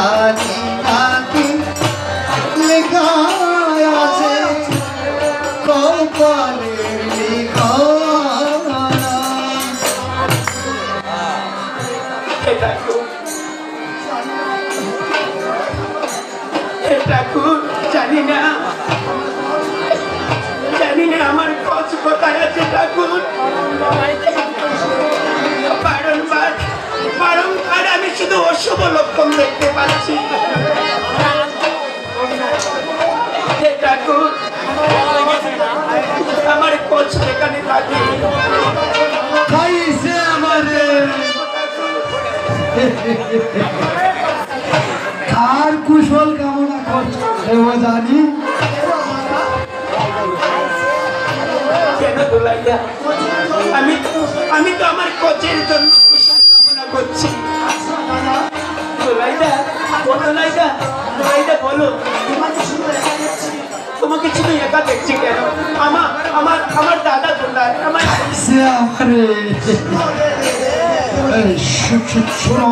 জানি না কি লেখা আছে কপালের লিখনা। ঠাকুর জানি না আমার কচ কোথায় আছে ঠাকুর। বারংবার আমি শুধু অশুভ লক্ষণ দেখতে পাচ্ছি। ঠাকুর আমার কচ এখানে থাকে খাইছে আমারে কার কুশল কামনা করছে জানি। কেন দোলাইয়া আমি তো আমার কোচের জন্য কুশল কামনা করছি। দোলাইদা বলো তোমাকে শুধু একা দেখছি কেন? আমার দাদা দোলায় আমার শোনো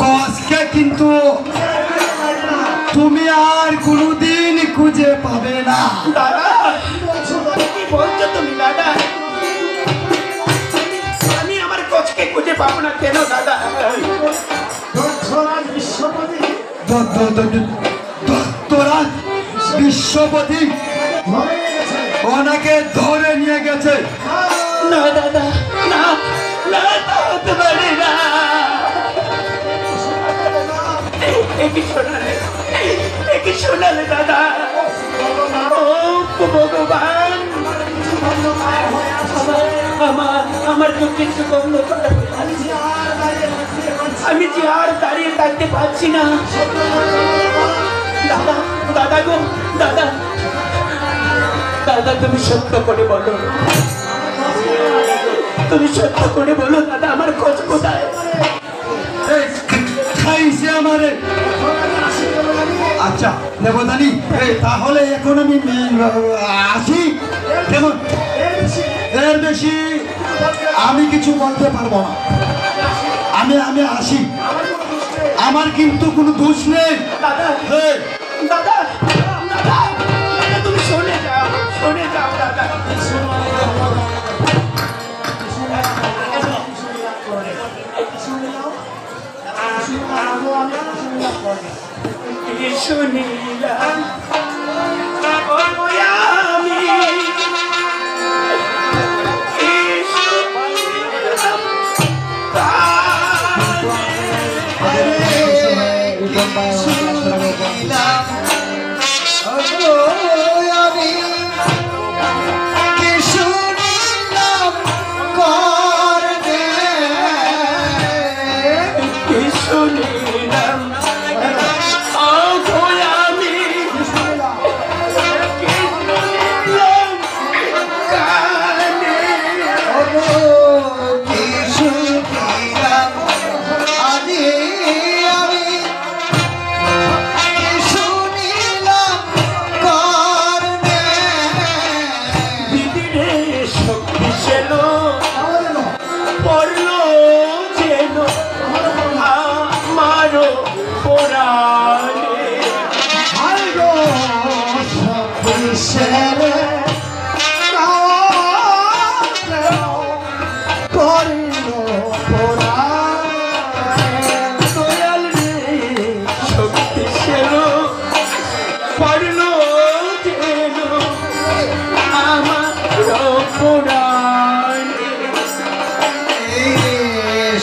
কসকে কিন্তু তুমি আর কোনোদিন খুঁজে পাবে না। দাদা কি বলছো তুমি দাদা? আমি আমার কোচকে খুঁজে পাবো না কেন দাদা? দত্তরাজ বিশ্বপতি ওনাকে ধরে নিয়ে গেছে। না দাদা না হতে পারে না। একই শোনালে দাদা। ও ভগবান আমার তো কিছু বন্ধ করা, আমি যে আর দাঁড়িয়ে থাকতে পারছি না। দাদা গো দাদা তুমি সত্য করে বলো, দাদা আমার খোঁজ কোথায়? খাইছে আমারে। আচ্ছা দেবদানি তাহলে এখন আমি আসি। কেমন এর বেশি আমি কিছু বলতে পারবো না। আমি আসি, আমার কিন্তু কোনো দোষ নেই। দাদা তুমি শুনে যাও দাদা। শুনিলাম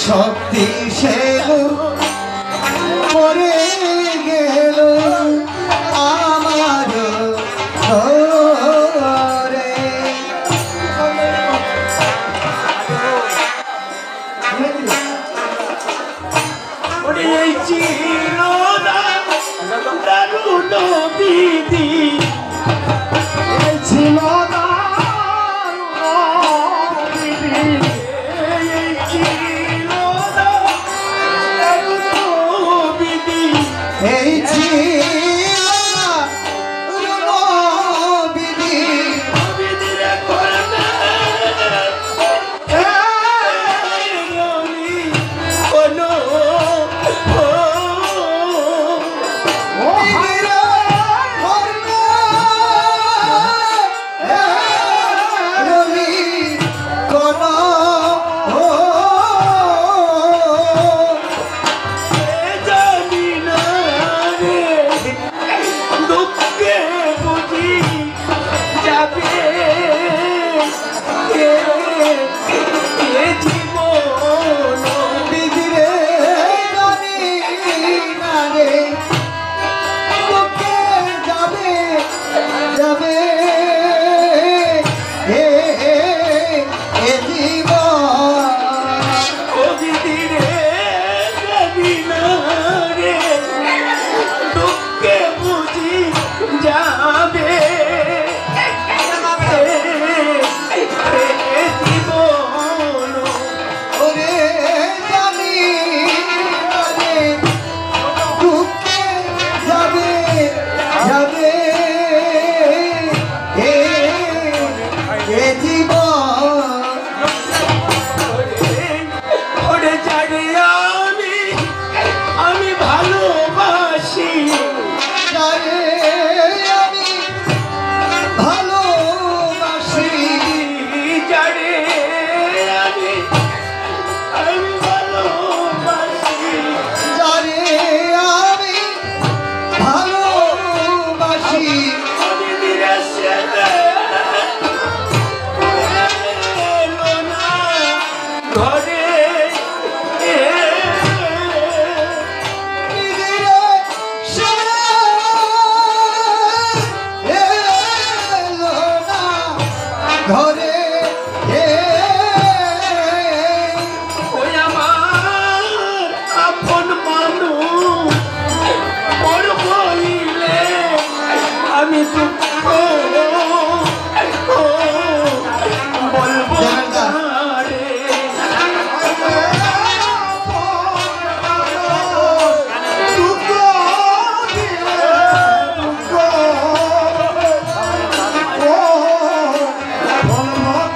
শক্তি সেল পরে গেল আমার ঘরে। ছিল দারুণ বিধি, ছিল আমি দুঃখ বলবো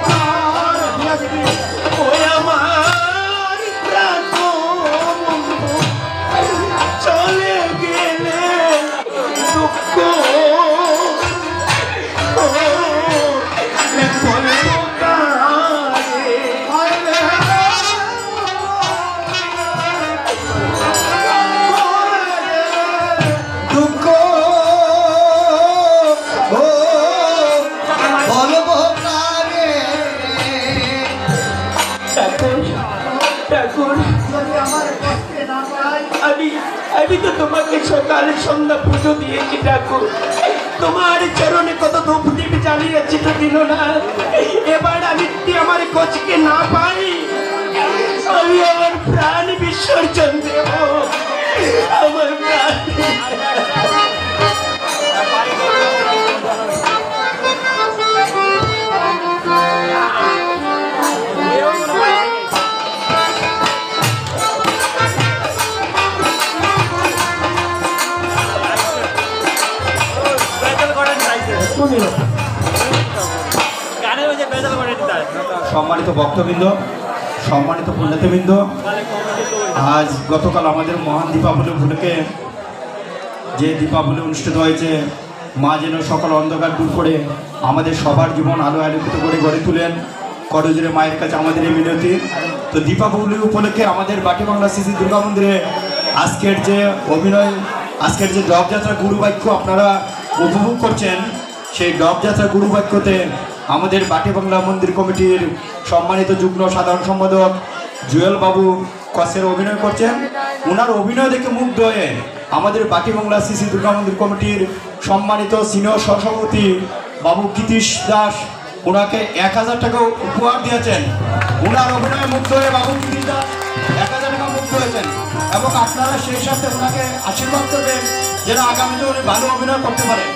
কারে। ওই আমার প্রাণ বন্ধু চলে গেলে দুঃখ বলবো কারে। দুঃখ ও বলবো কারে। ঠাকুর ঠাকুর আমি তো তোমাকে সকালে সন্ধ্যা পুজো দিয়েছি ঠাকুর, তোমার চরণে কত ধূপ দীপ জ্বালিয়েছি তো দিল না। এবার আমি যদি আমার কোচকে না পাই আমি আমার প্রাণ বিসর্জন দেব, আমার প্রাণ। সম্মানিত ভক্তবৃন্দ, সম্মানিত পুণ্যার্থীবৃন্দ, আজ গতকাল আমাদের মহান দীপাবলি উপলক্ষে যে দীপাবলি অনুষ্ঠিত হয়েছে, মা যেন সকল অন্ধকার দূর করে আমাদের সবার জীবন আলো আলোকিত করে গড়ে তুলেন, করজোরে মায়ের কাছে আমাদের এই মিনতি। তো দীপাবলি উপলক্ষে আমাদের বাটি বাংলা শ্রী দুর্গা মন্দিরে আজকের যে অভিনয়, আজকের যে ডবযাত্রা গুরুবাক্য আপনারা উপভোগ করছেন, সেই ডবযাত্রা গুরুবাক্যতে আমাদের বাটি বাংলা মন্দির কমিটির সম্মানিত যুগ্ম সাধারণ সম্পাদক জুয়েল বাবু কসের অভিনয় করছেন। ওনার অভিনয় দেখে মুগ্ধ হয়ে আমাদের বাটি বাংলা শ্রী দুর্গা মন্দির কমিটির সম্মানিত সিনিয়র সহসভাপতি বাবু কীতিশ দাস ওনাকে 1000 টাকা উপহার দিয়েছেন। ওনার অভিনয়ে মুগ্ধ হয়ে বাবু কীতিশ দাস 1000 টাকা মুগ্ধ হয়েছেন এবং আপনারা সেই সাথে ওনাকে আশীর্বাদ করবেন যেন আগামীতে উনি ভালো অভিনয় করতে পারেন।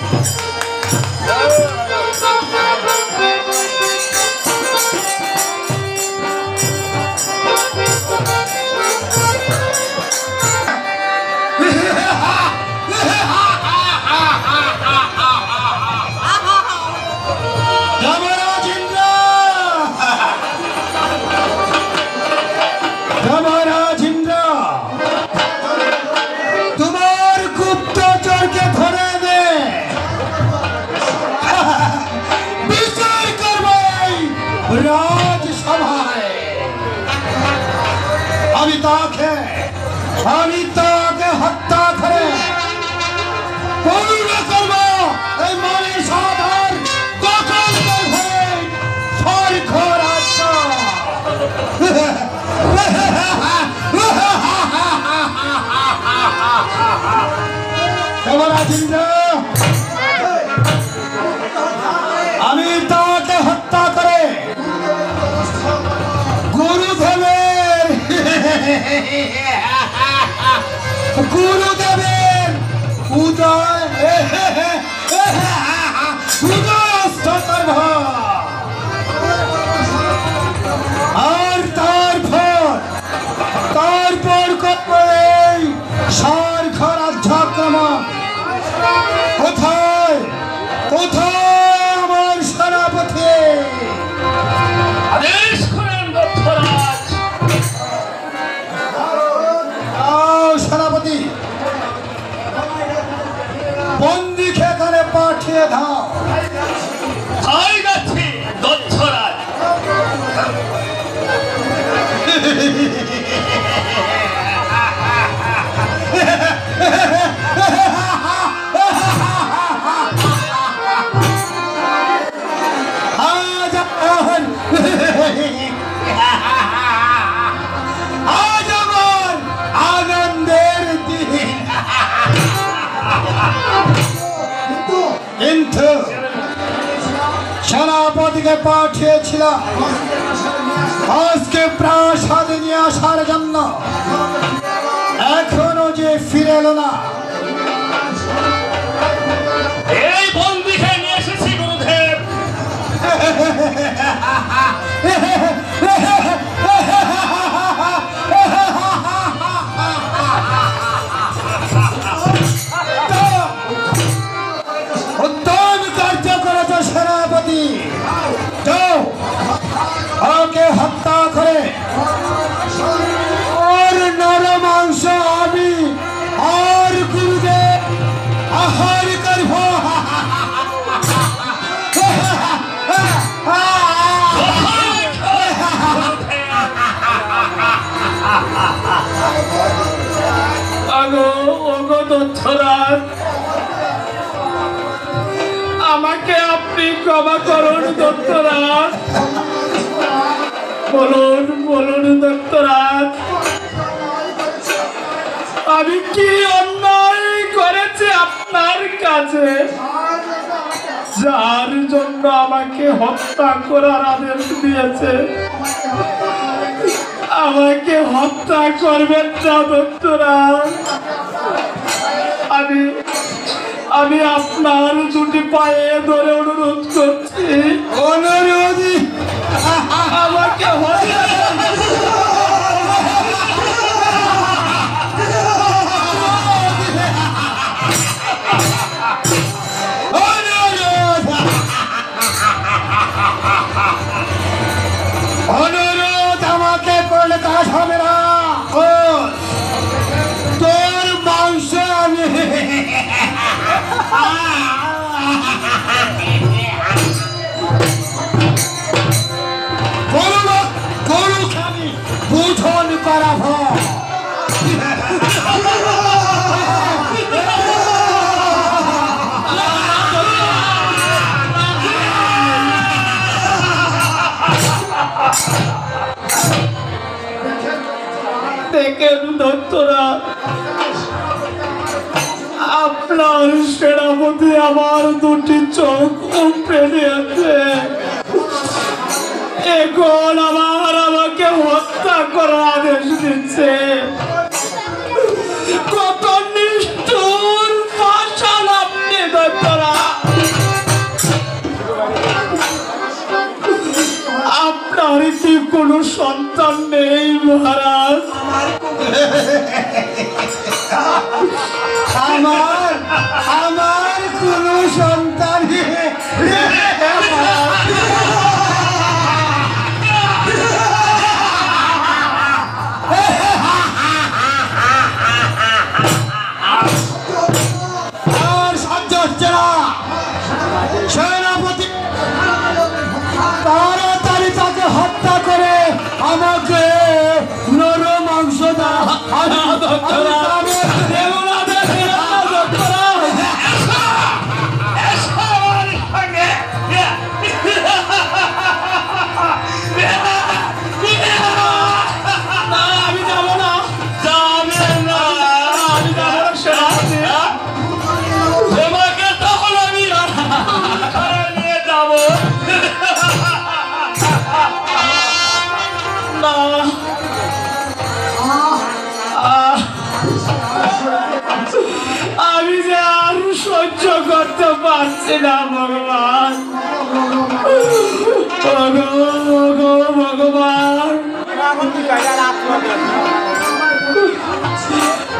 তোমার গুপ্তচরকে ধরে দে, বিচার করবে রাজসভায়। আমি তাকে হত্যা করে করুণা করব, এই মনের সাধার দখল করবে স্বর্গ রাজ্য। আমি তাকে হত্যা করে গুরুদেবের উদয়স্ত করব। আর তারপর করবে স্বর্গ রাজ্য আক্রমণ। কোথায় আমার সেনাপতি? আদেশ করেন দত্তরাজ। সেনাপতি, বন্দীকে এখানে পাঠিয়ে দাও। তাই যাচ্ছি দত্তরাজ। আজ আমার আনন্দের দিন, কিন্তু সেনাপতিকে পাঠিয়েছিলাম আজকে প্রাসাদে নিয়ে আসার জন্য, এখনো যে ফিরে এলো না। এই বন্ধ দত্তরাজ, আমাকে আপনি ক্ষমা করুন দত্তরাজ। বলুন বলুন দত্তরাজ, আমি কি অন্যায় করেছি আপনার কাছে, যার জন্য আমাকে হত্যা করার আদেশ দিয়েছে? আমাকে হত্যা করবেন না দত্তরাজ। আমি আপনার দুটি পায়ে ধরে অনুরোধ করছি, অনুরোধী আমাকে হত্যা অনুরোধ আমাকে করলে কাজ হবে না। তোর মাংস আমি গরু খাবি বুঝন করাব। দেখেন দত্তরাজ, আপনার সেনাপতি আমার দুটি চোখ উপড়ে নিয়েছে। এখন আমাকে হত্যা করার আদেশ দিচ্ছে। কত নিষ্ঠুর পাষাণ আপনি দত্তরাজ! আপনার কি কোনো সন্তান নেই মহারাজ? আমার কোনো সন্তান আর সহ্য হচ্ছে না। সেনাপতি তাড়াতাড়ি তাকে হত্যা করে আমাকে নর মাংস আমি যাবো না, আমি যাবো না সেনাপতি। তোমাকে তখন আমি নিয়ে যাবো না। আমি যে আর সহ্য করতে পারছি না ভগবান। ভগবান,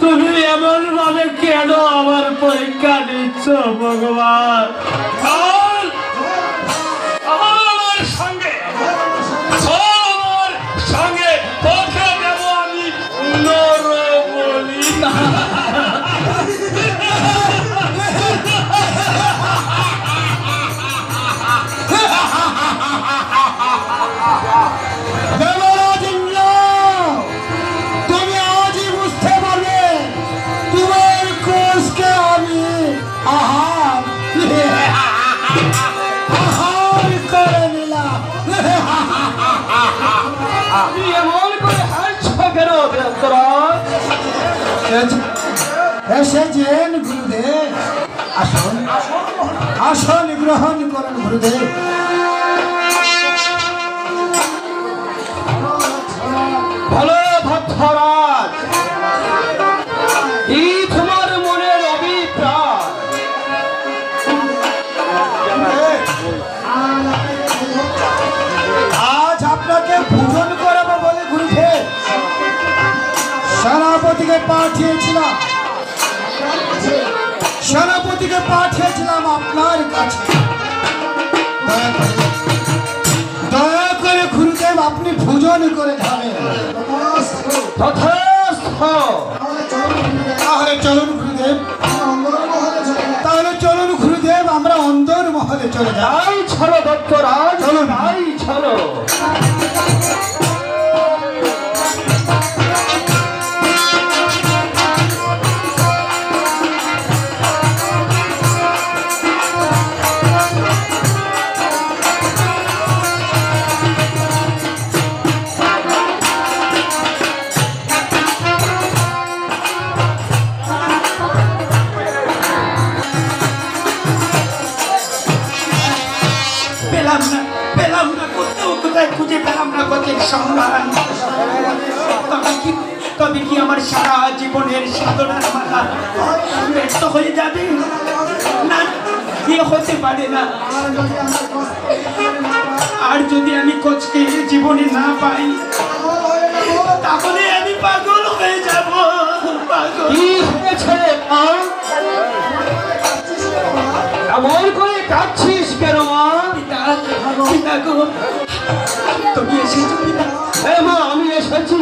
তুমি এমন ভাবে কেন আমার পরীক্ষা নিচ্ছ ভগবান? আমার সঙ্গে পরীক্ষা দেব আমি নরবলি না। তুমি আজই বুঝতে পারবে তোমার কোষকে আমি আহার করে নিলাম। আপনি এমন করে হাসছ কেন দত্তরাজ? এসেছেন গুরুদেব, আসুন আসন গ্রহণ করুন গুরুদেব। ভালো দত্তরাজ, এই তোমার মনের অভিপ্রায়? আজ আপনাকে ভোজন করাবো বলে গুরুদেব সেনাপতিকে পাঠিয়েছিলাম আপনার কাছে। দয়া করে গুরুদেব আপনি ভোজন করে যাবেন। তাহলে চলুন গুরুদেব, আমরা অন্দর মহলে চলে যাই। তাই চলো দত্তরাজ, চলুন। তাই চলো। কোচের সম্মান, তবে কি আমার সারা জীবনের সাধনার মালা ব্যর্থ হয়ে যাবে? না, এ হতে পারে না। আর যদি আমি কোচকে জীবনে না পাই, তাহলে আমি পাগল হয়ে যাব। পাগল। কি হয়েছে মা? এমন করে কাঁদছিস কেন মা? পিতা, পিতা গো, তুমি এসেছো পিতা? হ্যাঁ মা, আমি এসেছি।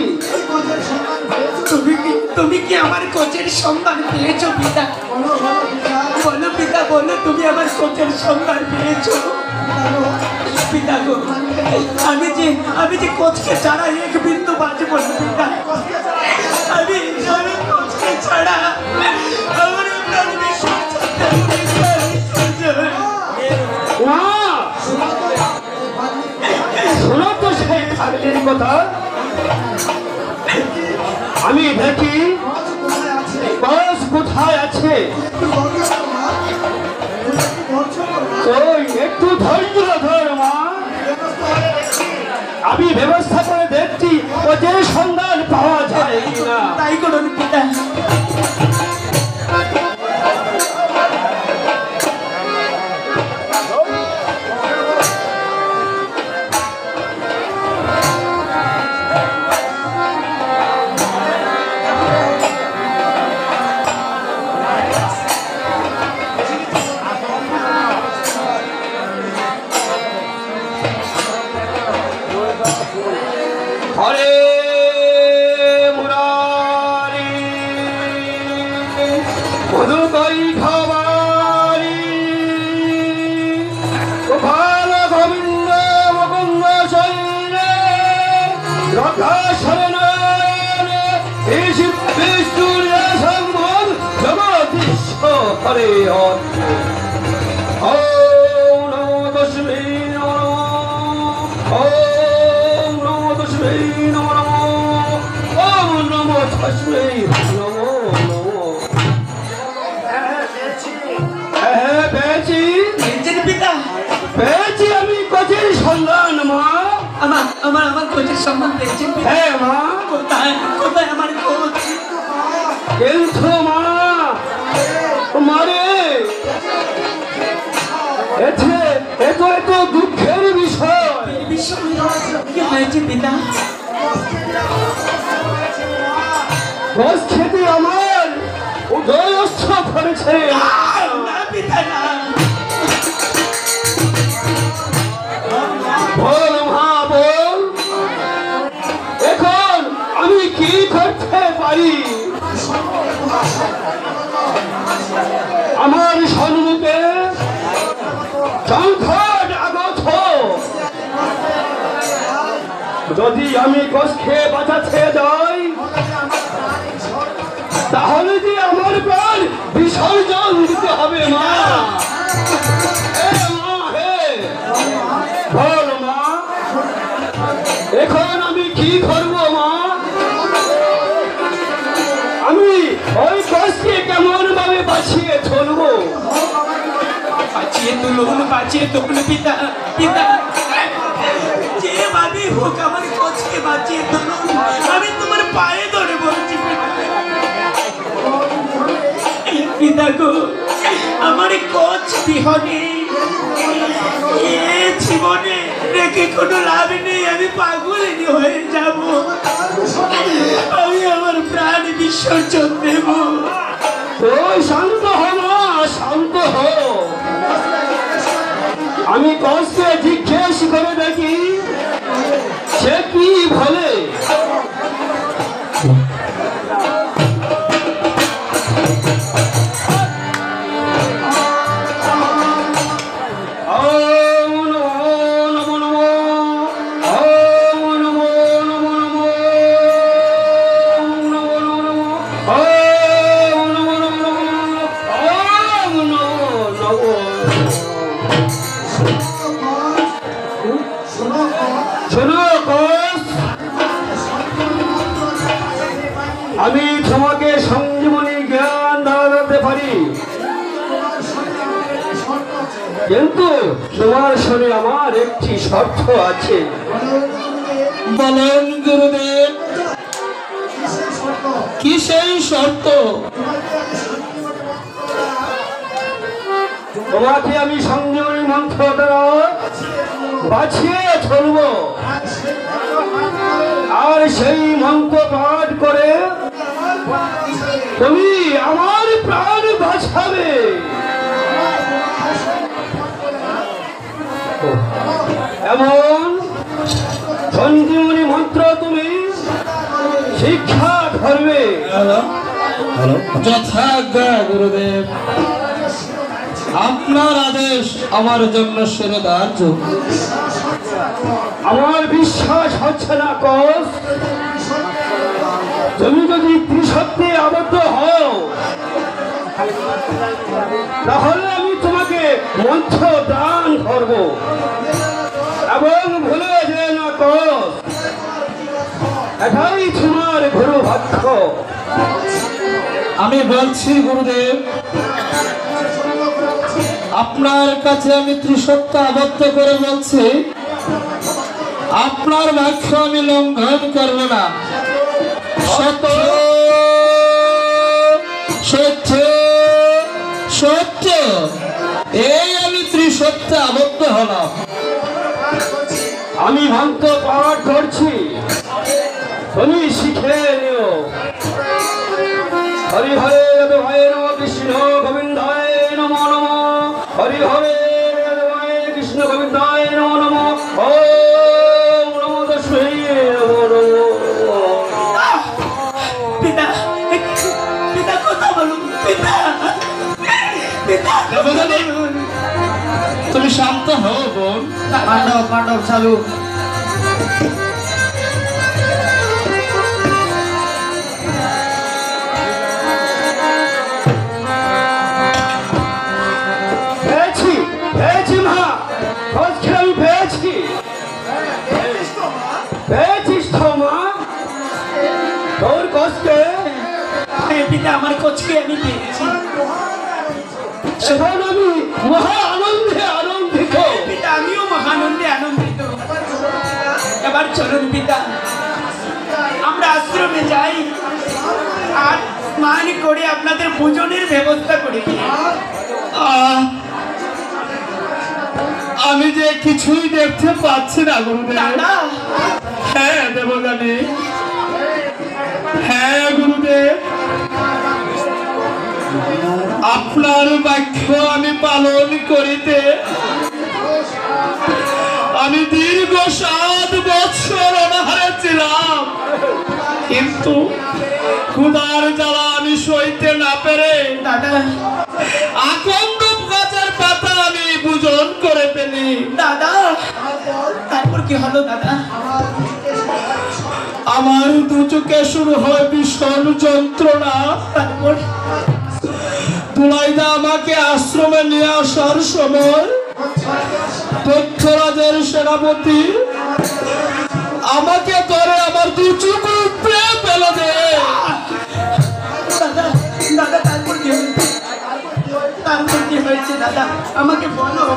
তুমি কি আমার কোচের সম্মান পেয়েছো পিতা? বলো পিতা, বলো তুমি আমার কোচের সম্মান পেয়েছো? পিতা গো, আমি যে কোচকে ছাড়া এক বিন্দু বাঁচব না পিতা। আমি কোচকে ছাড়া আমার প্রাণ মা, শোনো তো সেই খাটের কথা। আমি দেখি বাস কোথায় আছে। ওই একটু ধৈর্য ধর মা, আমি ব্যবস্থা করে দেখছি ও যে সন্ধান পাওয়া যায় কিনা। তাই করুন পিতা। হরে মুরারি মধুকরী খাবারি গোপাল গোবিন্দ মুকুন্দ শৈলে রক্ষা শরণায়ন বিষ্ণুর সম্ভব জগদীশ হরে হরে। ওম নমো তস্মৈ নমঃ। ওম নমো তস্মৈ নমঃ। ওম নমো তস্মৈ নমঃ। হ্যাঁ পেয়েছি, পেয়েছেন পিতা? পেয়েছি আমি কোচের সন্ধান মা। আমার কোচের সম্মান পেয়েছেন পিতা? হ্যাঁ মা, কোথায় কোথায় আমার কোচ? কিন্তু মা, মারে এত দুঃখের বিষয়। কি হয়েছে পিতা? ঘোষ খেতে আমার উদয়স্থ করেছে। না পিতা না। বল মা বল, এখন আমি কি করতে পারি? আমার সম্মুখে সংকট আগত। যদি আমি কষ্টে বাঁচাতে যাই, তাহলে যে আমার প্রাণ বিসর্জন দিতে হবে মা। হে মা, হে বল মা, এখন আমি কি করবো মা? আমি ওই কষ্টকে কেমন ভাবে বাঁচিয়ে চলবো? বাঁচিয়ে তুলুন পিতা। পিতা, যেভাবে হোক আমার কোচকে বাঁচিয়ে তুলুন। আমি তোমার পায়ে ধরে বলছি পিতা গো, আমার কোচ বিহনে এ জীবনে রেখে কোনো লাভ নেই। আমি পাগলিনী হয়ে যাব। আমি আমার প্রাণ বিসর্জন দেব। ওই শান্ত হ মা, শান্ত হ। আমি কষ্টে জিজ্ঞেস করে দেখি সে কি বলে। আমি তোমাকে সংজীবনী জ্ঞান ধারণাতে পারি, কিন্তু তোমার শরীরে আমার একটি শর্ত আছে। বলেন গুরুদেব, কি সেই শর্ত? তোমাকে আমি সংযমী মন্ত্র দ্বারা বাঁচিয়ে চলব, আর সেই মন্ত্র পাঠ করে তুমি আমার প্রাণ বাঁচাবে। এমন সঞ্জীবনী মন্ত্র তুমি শিক্ষা করবে। যথাজ্ঞা গুরুদেব, আপনার আদেশ আমার জন্য শিরোধার্য। আমার বিশ্বাস হচ্ছে না কোষ, তুমি যদি ত্রিশক্তি আবদ্ধ হও তাহলে আমি তোমাকে মন্ত্র দান করব, এবং ভুলে যেও না কোষ, এটাই তোমার গুরু ভাগ্য। আমি বলছি গুরুদেব, আপনার কাছে আমি ত্রিসত্য আবদ্ধ করে বলছি, আপনার বাক্য আমি লঙ্ঘন করব না। সত্য সত্য সত্য, এই আমি ত্রিসত্য আবদ্ধ হলাম। আমি মন্ত্র পাঠ করছি, তুমি শিখে নিও। হরি হরে হরে নম কৃষ্ণ গোবিন্দায় নমো নমঃ। হরি হরে হরে কৃষ্ণ গোবিন্দায় নমো নমঃ। ওম নমো তস্মৈ নমো নমঃ। পিতা, পিতা কথা বলুন, পিতা, পিতা। তুমি শান্ত হও বোন। পাণ্ডব চালু। পেয়েছি পেয়েছি মা, খোঁজকে আমি পেয়েছি। পেয়েছিস তো মা তোর কোচকে? পিতা, আমার কোচকে আমি পেয়েছি। এখন আমি মহা আনন্দে আনন্দিত। পিতা, আমিও মহানন্দে আনন্দিত। এবার চলুন পিতা, আমরা আশ্রমে যাই আর স্নান করে আপনাদের ভোজনের ব্যবস্থা করে দিই। আমি যে কিছুই দেখতে পাচ্ছি না গুরুদেব। দাদা, হ্যাঁ দেবজানি, হ্যাঁ গুরুদেব, আপনার বাক্য আমি পালন করিতে আমি দীর্ঘ 7 বছর অনাহারে ছিলাম, কিন্তু ক্ষুধার জ্বালা আমি সইতে না পেরে দাদা, আকন্দ গাছের পাতা আমি ভোজন করে ফেলি। দাদা, তারপর কি হলো দাদা? আমার দু চোখে শুরু হয় ভীষণ যন্ত্রণা। তারপর দুলাইদা আমাকে আশ্রমে নিয়ে আসার সময় দক্ষরাজের সেনাপতি আমাকে ধরে আমার দু চোখ উপড়ে ফেলে দেয়। দাদা, দাদা, তারপর কি হয়েছে? তারপর কি হয়েছে দাদা, আমাকে বলো।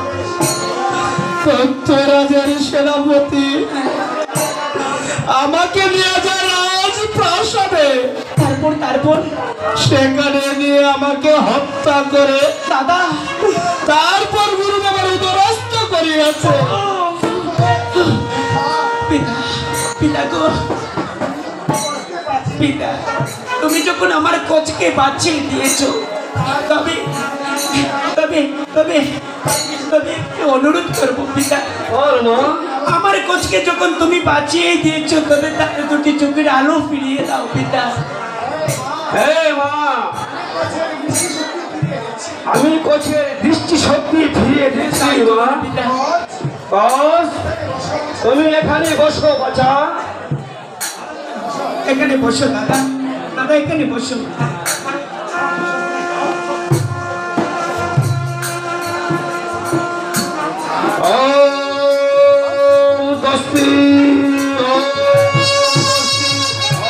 দক্ষরাজের সেনাপতি আমাকে নিয়ে যায় রাজপ্রাসাদে। তারপর তারপর সেখানে নিয়ে আমাকে হত্যা করে দাদা, তারপর গুরুদেবের উদরস্থ করিয়াছে। পিতা, পিতা গো, পিতা, তুমি যখন আমার কোচকে বাঁচিয়ে দিয়েছো, তবে তবে তবে তবে একটু অনুরোধ করবো পিতা, আমার কোচকে যখন তুমি বাঁচিয়ে দিয়েছো, তবে তাকে দুটি চোখের আলো ফিরিয়ে দাও পিতা। হে মা, আমি কোচের দৃষ্টি শক্তি ফিরিয়ে দিচ্ছি মা। পিতা, বস, তুমি এখানে বসো বাচ্চা। এখানে বসো দাদা, দাদা এখানে বসো। ওম স্বস্তি,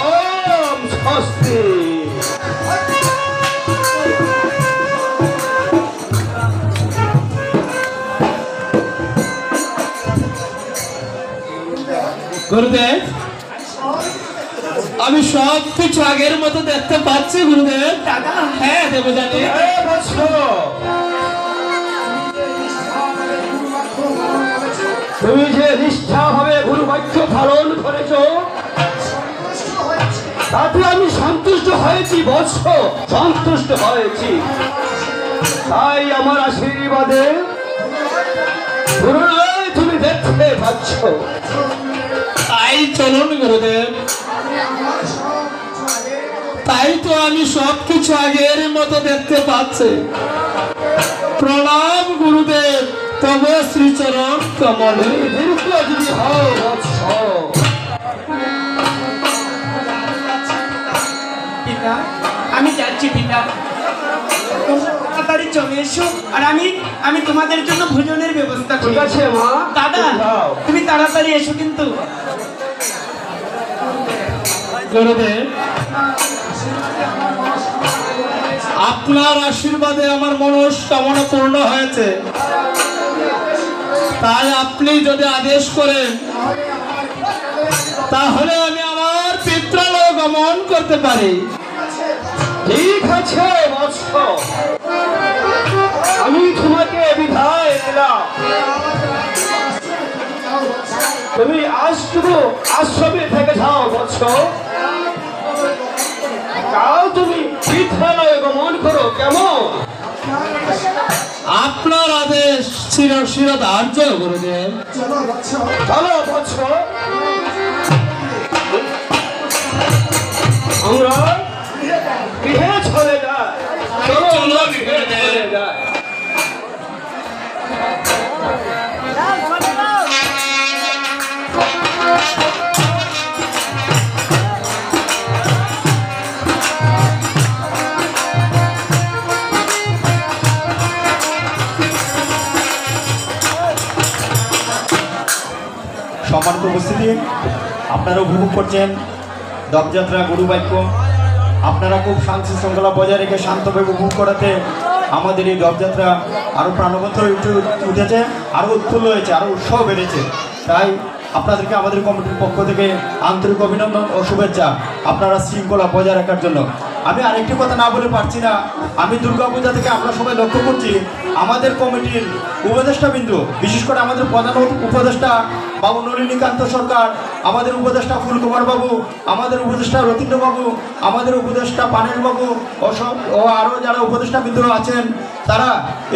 ওম স্বস্তি। গুরুদেব, আমি সব কিছু আগের মতো দেখতে পাচ্ছি গুরুদেব। দাদা, হ্যাঁ দেবযানী। বৎস, তুমি যে নিষ্ঠা ভাবে গুরু বাক্য পালন করেছ তাতে আমি সন্তুষ্ট হয়েছি বৎস, সন্তুষ্ট হয়েছি। তাই আমার আশীর্বাদে গুরুরাই তুমি দেখতে পাচ্ছ। তাই চলুন গুরুদেব, তাই তো আমি সব কিছু আগের মতো দেখতে পাচ্ছি। প্রণাম গুরুদেব, তব শ্রীচরণ কমলে। দীর্ঘ যদি হও বৎস। পিতা, আমি যাচ্ছি পিতা, তোমরা তাড়াতাড়ি চলে এসো, আর আমি তোমাদের জন্য ভোজনের ব্যবস্থা করি। ঠিক আছে মা। দাদা, যাও। তুমি তাড়াতাড়ি এসো কিন্তু। গুরুদেব, আপনার আশীর্বাদে আমার মনস্কামনা পূর্ণ হয়েছে। তাই আপনি যদি আদেশ করেন তাহলে আমি আমার পিত্রালয় গমন করতে পারি। ঠিক আছে বৎস, আমি তোমাকে বিদায় দিলাম। তুমি আজটুকু আশ্রমে থেকে যাও বৎস। যাও, তুমি বিদ্যালয়ে গমন করো, কেমন? আপনার আদেশ শিরধার্য গুরুদেব। চলো বৎস, আমরা গৃহে চলে যাই। চলো, আমরা গৃহে চলে যাই। সম্মানিত উপস্থিতি, আপনারা উপভোগ করছেন দপযাত্রা গুরুবাক্য। আপনারা খুব শান্তি শৃঙ্খলা বজায় রেখে শান্তভাবে উপভোগ করাতে আমাদের এই দপযাত্রা আরও প্রাণবন্ত হয়ে উঠেছে, আরও উৎফুল্ল হয়েছে, আরও উৎসাহ বেড়েছে। তাই আপনাদেরকে আমাদের কমিটির পক্ষ থেকে আন্তরিক অভিনন্দন ও শুভেচ্ছা আপনারা শৃঙ্খলা বজায় রাখার জন্য। আমি আরেকটি কথা না বলে পারছি না, আমি দুর্গাপূজা থেকে আমরা সবাই লক্ষ্য করছি আমাদের কমিটির উপদেষ্টাবৃন্দ, বিশেষ করে আমাদের প্রধান উপদেষ্টা বাবু নলিনীকান্ত সরকার, আমাদের উপদেষ্টা ফুলকুমার বাবু, আমাদের উপদেষ্টা রতীন্দ্র বাবু, আমাদের উপদেষ্টা পানেল বাবু ও আরও যারা উপদেষ্টাবৃন্দ আছেন, তারা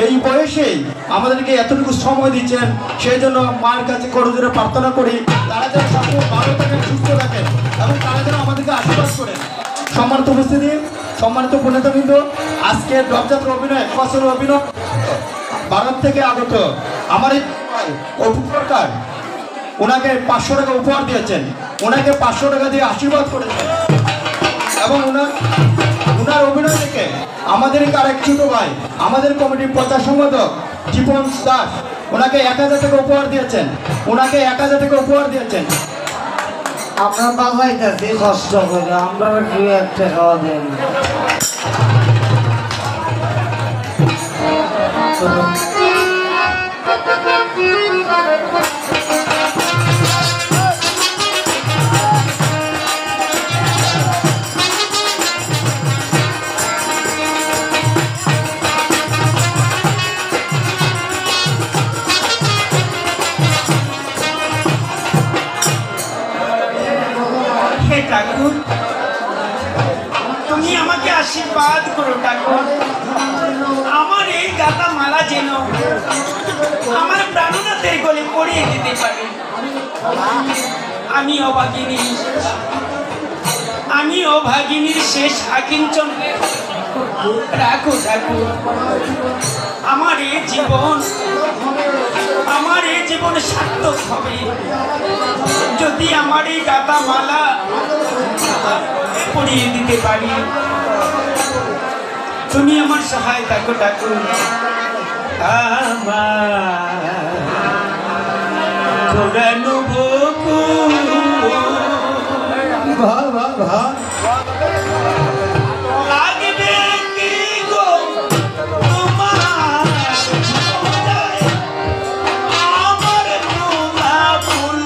এই বয়সেই আমাদেরকে এতটুকু সময় দিচ্ছেন। সেই জন্য মায়ের কাছে করজোরে প্রার্থনা করি তারা যেন সকল ভালো থাকেন, সুস্থ থাকেন এবং তারা যেন আমাদেরকে আশীর্বাদ করেন। সম্মানিত উপস্থিতি, সম্মানিত পুণ্যবৃন্দ, আজকে দপযাত্রা অভিনয় ফসল অভিনয় ভারত থেকে আগত আমার এই অপু সরকার, ওনাকে 500 টাকা উপহার দিয়েছেন, ওনাকে 500 টাকা দিয়ে আশীর্বাদ করেছেন এবং ওনার অভিনয় থেকে আমাদের আরেক ছোট ভাই, আমাদের কমিটির প্রচার সম্পাদক জীবন দাস, ওনাকে 1000 টাকা উপহার দিয়েছেন, ওনাকে 1000 টাকা উপহার দিয়েছেন। আমরা বাজাইতেছি কষ্ট করে, আমরা কি একটা খাওয়া দেন। হে ঠাকুর, তুমি আমাকে আশীর্বাদ করো ঠাকুর। আমার এই গাতা মালা যেন আমার প্রাণনাথের গলে পড়িয়ে দিতে পারে। আমি অভাগিনীর শেষ আকিঞ্চন রাখো ঠাকুর। আমার এই জীবন সার্থক হবে যদি আমার এই গাতা মালা পরিয়ে দিতে পারি। তুমি আমার সহায় থাকো ঠাকুর। আমার ঘোরানো বকুল লাগবে কি গো তোমার ঝোলায় আমার গোলাপ ফুল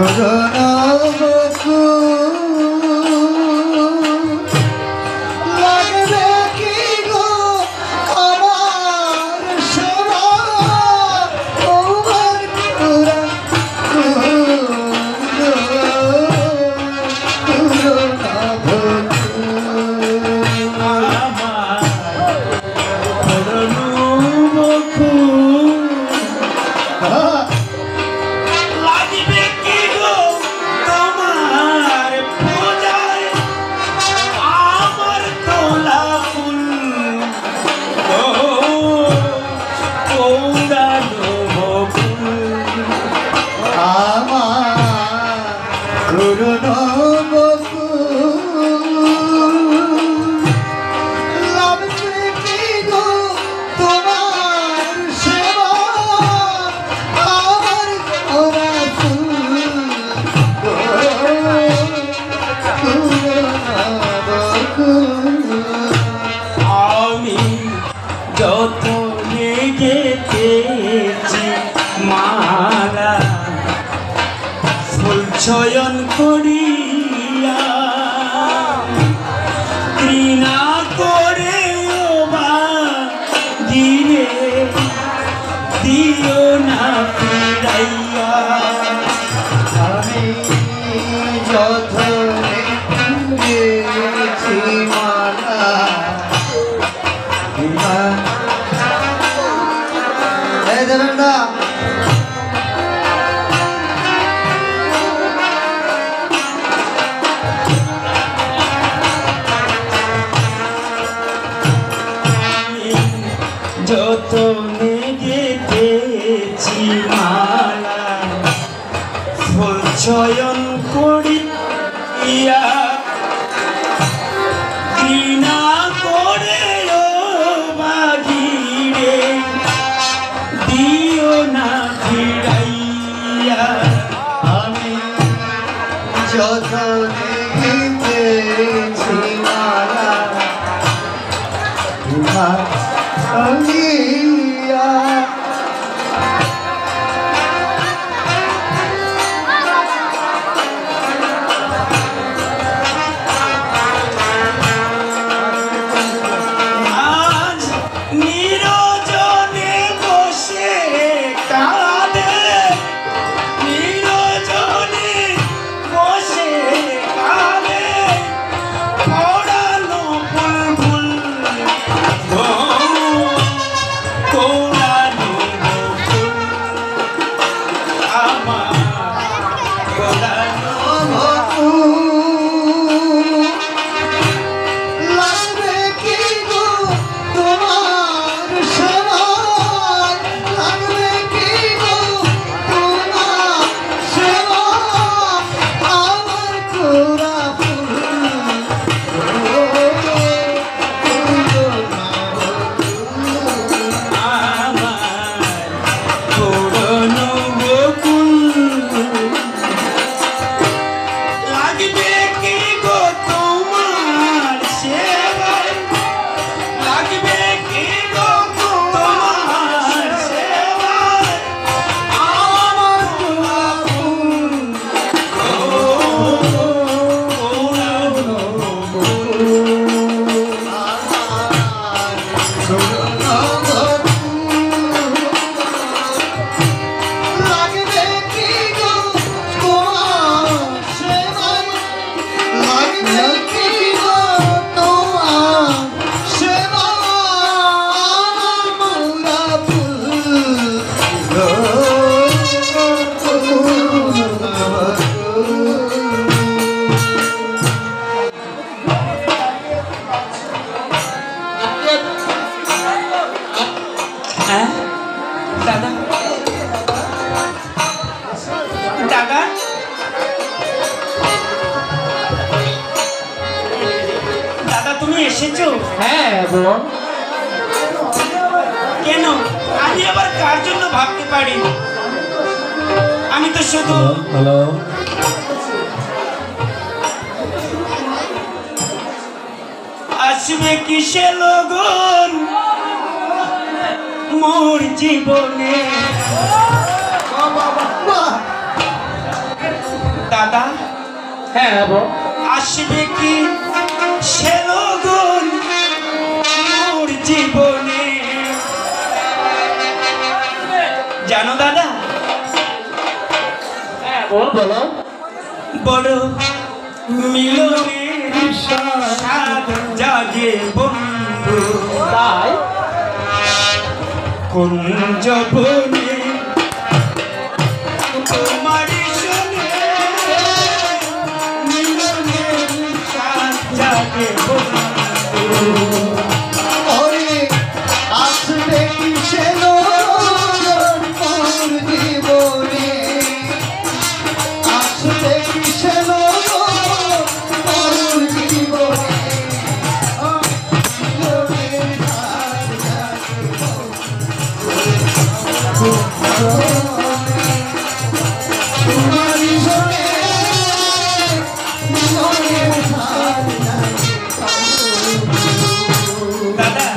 করুণা লাগবে কি গো আমার সেবা তোমার পুরা লাগবে কি গো তোমার পূজায় আমার তোলা ফুল ও পৌরানো ফুল আমার করুণা লাগবে কি গো তোমার সেবা আমার ওরা ফুল আমি যত গেতেছি মালা ফুল চয়ন করিয়া ঘৃণা করে বা গিরে দিও না ফিরাইয়া আমি যতনে গেছি মালা এই দেবেন না যত গেতেছি মালা ফুল চয়ন করিয়া ঘৃণা করে বাগিরে দিও না ফিরাইয়া আমি যতনে গেছি মালা সঙ্গিয়া আজ নিরজনে বসে কাঁদে নিরজনে বসে কাঁদে পড়ানো ফুল ফুল কোড়ানো ফুল আমার কোড়ানো লাগবে কি গো তোমার সেবা লাগবে কি গো তোমার সেবা আমার কোরা আমার পুরনো বকুল লাগবে কি গো তোমার সেবায় লাগবে কি গো তোমার সেবায় আমার পুরনো লাগবে কি গো তোমার সেবা লাগবে কি গো তোমার সেবা মোরা ফুল হ্যাঁ দাদা দাদা দাদা তুমি এসেছো হ্যাঁ বোন কেন আমি আবার কার জন্য ভাবতে পারি আমি তো শুধু হ্যালো আসবে কিসে লগন মোর জীবনে দাদা হ্যাঁ বল। আসবে কি সে লগন মোর জীবনে? জানো দাদা, হ্যাঁ বল বলো। বড় মিলনের স্বাদ জাগে বন্ধু, তাই কোন জবনে তোমার সনে মিলনের স্বাদ জাগে বন্ধু। ওরে আসবে কি সে লগন মোর জীবনে, আসবে কি সে লগন মোর জীবনে। তোমারি শোনে মনের ধার দাদা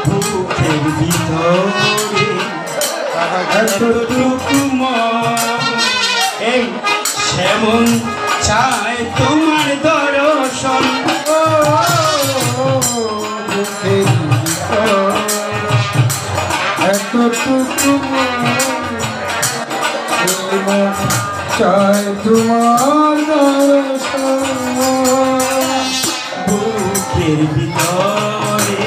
বুকের ভিতরে এতটুকু মন, এই সেমন চায় তোমার দর্শন। এতটুকু চাই তোমার দর্শন। বুকের ভিতরে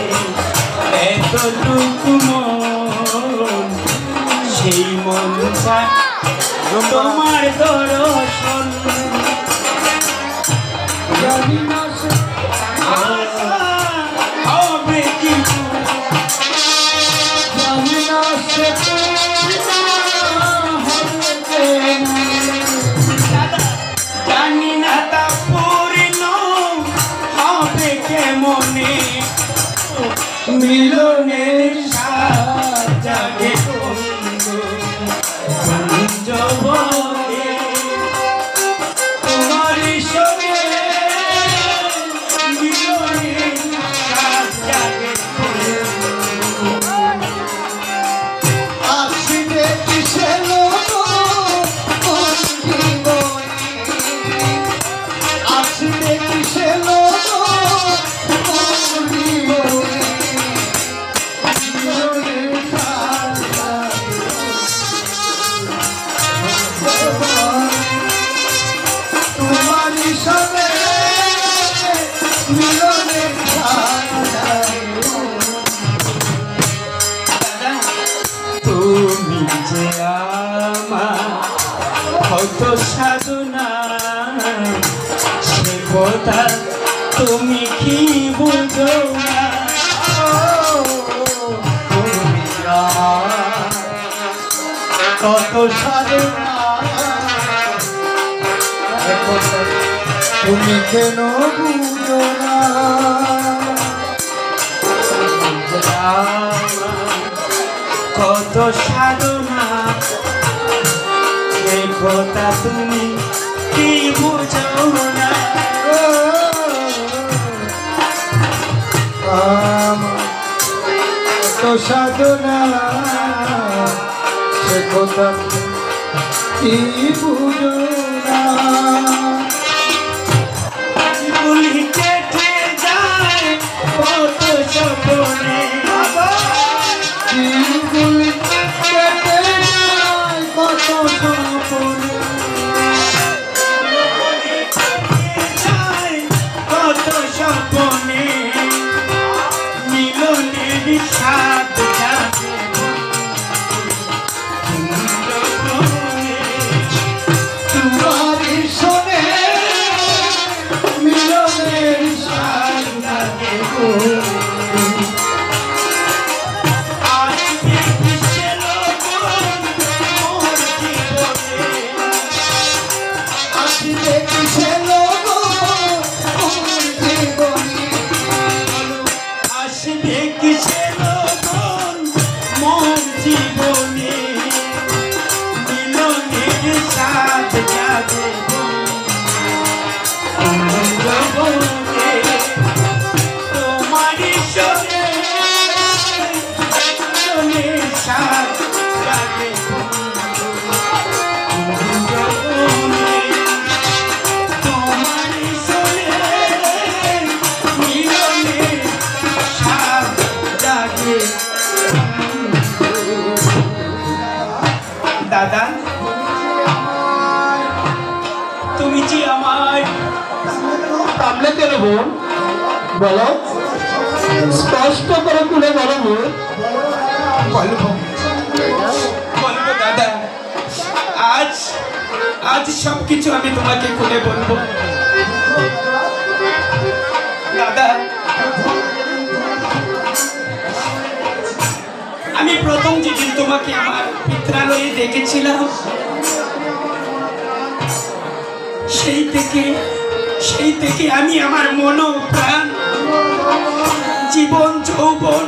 এতটুকু মন, সেই মন চায় তোমার দর্শন। জানি না সে হবে কিন্তু জানি না সে জানি না তা পূর্ণ হবে কেমনে, মিলনের স্বাদ জাগে বন্ধু, কোন জবনে তোমার সঙ্গে মিলনের স্বাদ জাগে বন্ধু। আসবে কি সে লগন মোর জীবনে, আসবে কি সে লগন মোর জীবনে। মিলনের স্বাদ তোমারি সঙ্গে মিলনের স্বাদ তুমি যে আমার কত সাধনা, সে কথা তুমি কি বুঝো না। কত সাধনা তুমি কেন বুঝো না। কত সাধনা, এই কথা তুমি কি বুঝো না। কত সাধনা সে কথা কি বুঝো না। গুলি কেটে যায় কত স্বপ্নে, দিনগুলি কেটে যায় কত স্বপ্নে। যায় কত স্বপ্নে, মিলনের স্বাদ জাগে বন্ধু, তোমারি শোনে মিলনে ডাকলে কেন বোন? বলো, স্পষ্ট করে খুলে বলো বোন। বলবো বলবো দাদা, আজ আজ সবকিছু আমি তোমাকে খুলে বলবো। দাদা, আমি প্রথম যেদিন তোমাকে আমার পিত্রালয়ে দেখেছিলাম, সেই থেকে আমি আমার মন প্রাণ জীবন যৌবন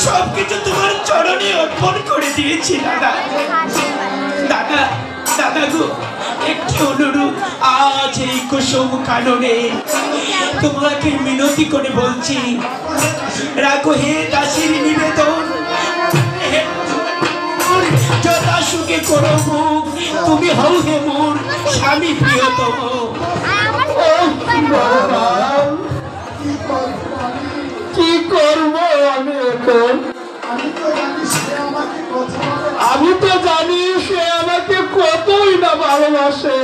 সবকিছু তোমার চরণে অর্পণ করে দিয়েছি দাদা। দাদা দাদা গো, একটি অনুরোধ, আজ এই কুসুম কাননে তোমাকে মিনতি করে বলছি, রাখো হে দাসীর নিবেদন, যথা সুখে করো মুখ, তুমি হও হে মোর স্বামী প্রিয়তম। কি করব আমি এখন? আমি তো জানি সে আমাকে কতই না ভালোবাসে।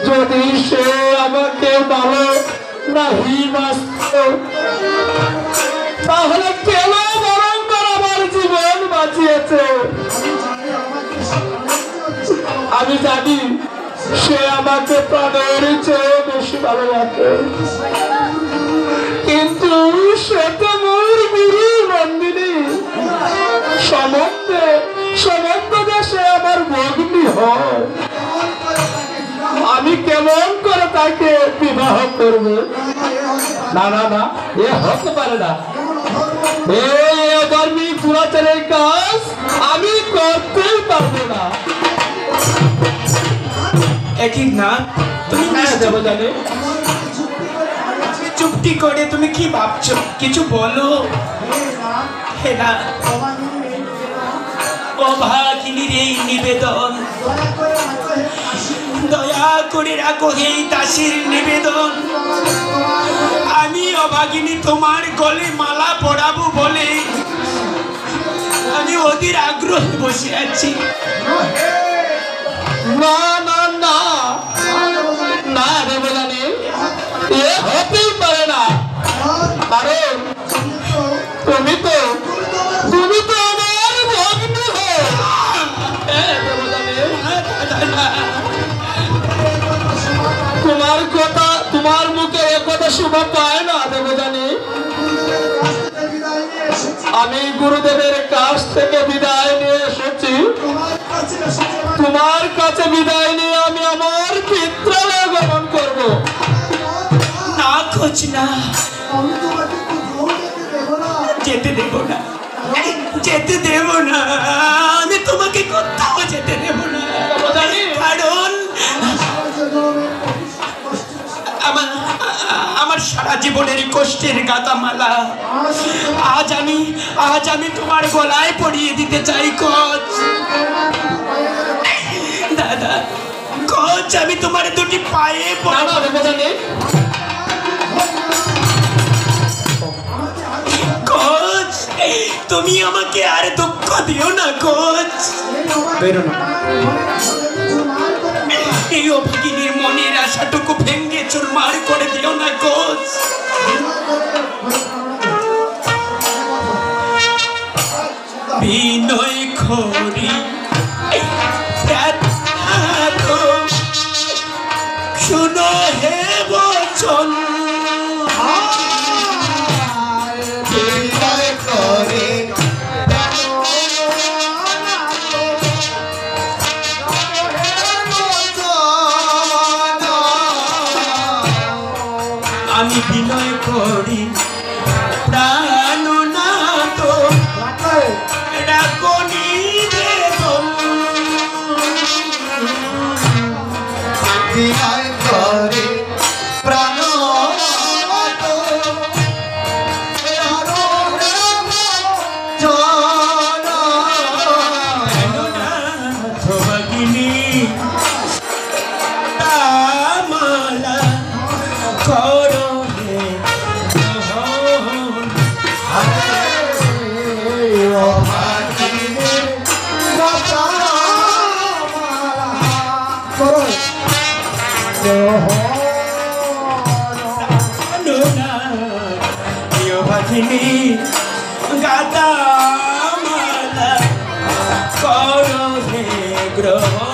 যদি সে আমাকে ভালো নাহি বাসত, তাহলে কেন বরং আমার জীবন বাঁচিয়েছে? আমি জানি সে আমাকে প্রাণের চেয়ে বেশি ভালোবাসে, কিন্তু সে তো মোর গুরু নন্দিনী, সমস্ত দেশে আমার ভগ্নী হয়। আমি কেমন করে তাকে বিবাহ করব? না না না, এ হতে পারে না। এই ধর্মী পুরাচারের কাজ আমি করতেই পারবো না। একই না, তুমি দেবো জানে চুপটি করে তুমি কি ভাবছো? কিছু বলো। হে না, অভাগিনীর এই নিবেদন, দয়া করে রাখো হে দাসীর নিবেদন। আমি অভাগিনী তোমার গলে মালা পরাবো বলে আমি অধীর আগ্রহে বসে আছি। না না না না দেবো জানে, এ হতেই পারে না। কারণ তুমি তো আমার ভগ্নী হও। তোমার মুখে এ কথা শোভা পায় না দেবো জানি। আমি গুরুদেবের কাছ থেকে বিদায় নিয়ে এসেছি। তোমার কাছে বিদায় নিয়ে আমি আমার পিত্রালয় গমন করব। না খোঁজ না, যেতে দেব না, যেতে দেব না, আমি তোমাকে কোথাও যেতে দেব না। কারণ আমার সারা জীবনের কষ্টের গাথামালা আজ আমি তোমার গলায় পরিয়ে দিতে চাই কোচ। দাদা কোচ, আমি তোমার দুটি পায়ে কোচ, তুমি আমাকে আর দুঃখ দিও না কোচ। এই অভাগিনীর মনের আশাটুকু ভেঙ্গে চুরমার করে দিও না কোচ। বিনয় খরি শুনো হে বচন, আমি বিনয় করি প্রাণ না তো ডাকনি দেব না প্রিয় ভাগিনী গাতা মালা করো হে গ্রহণ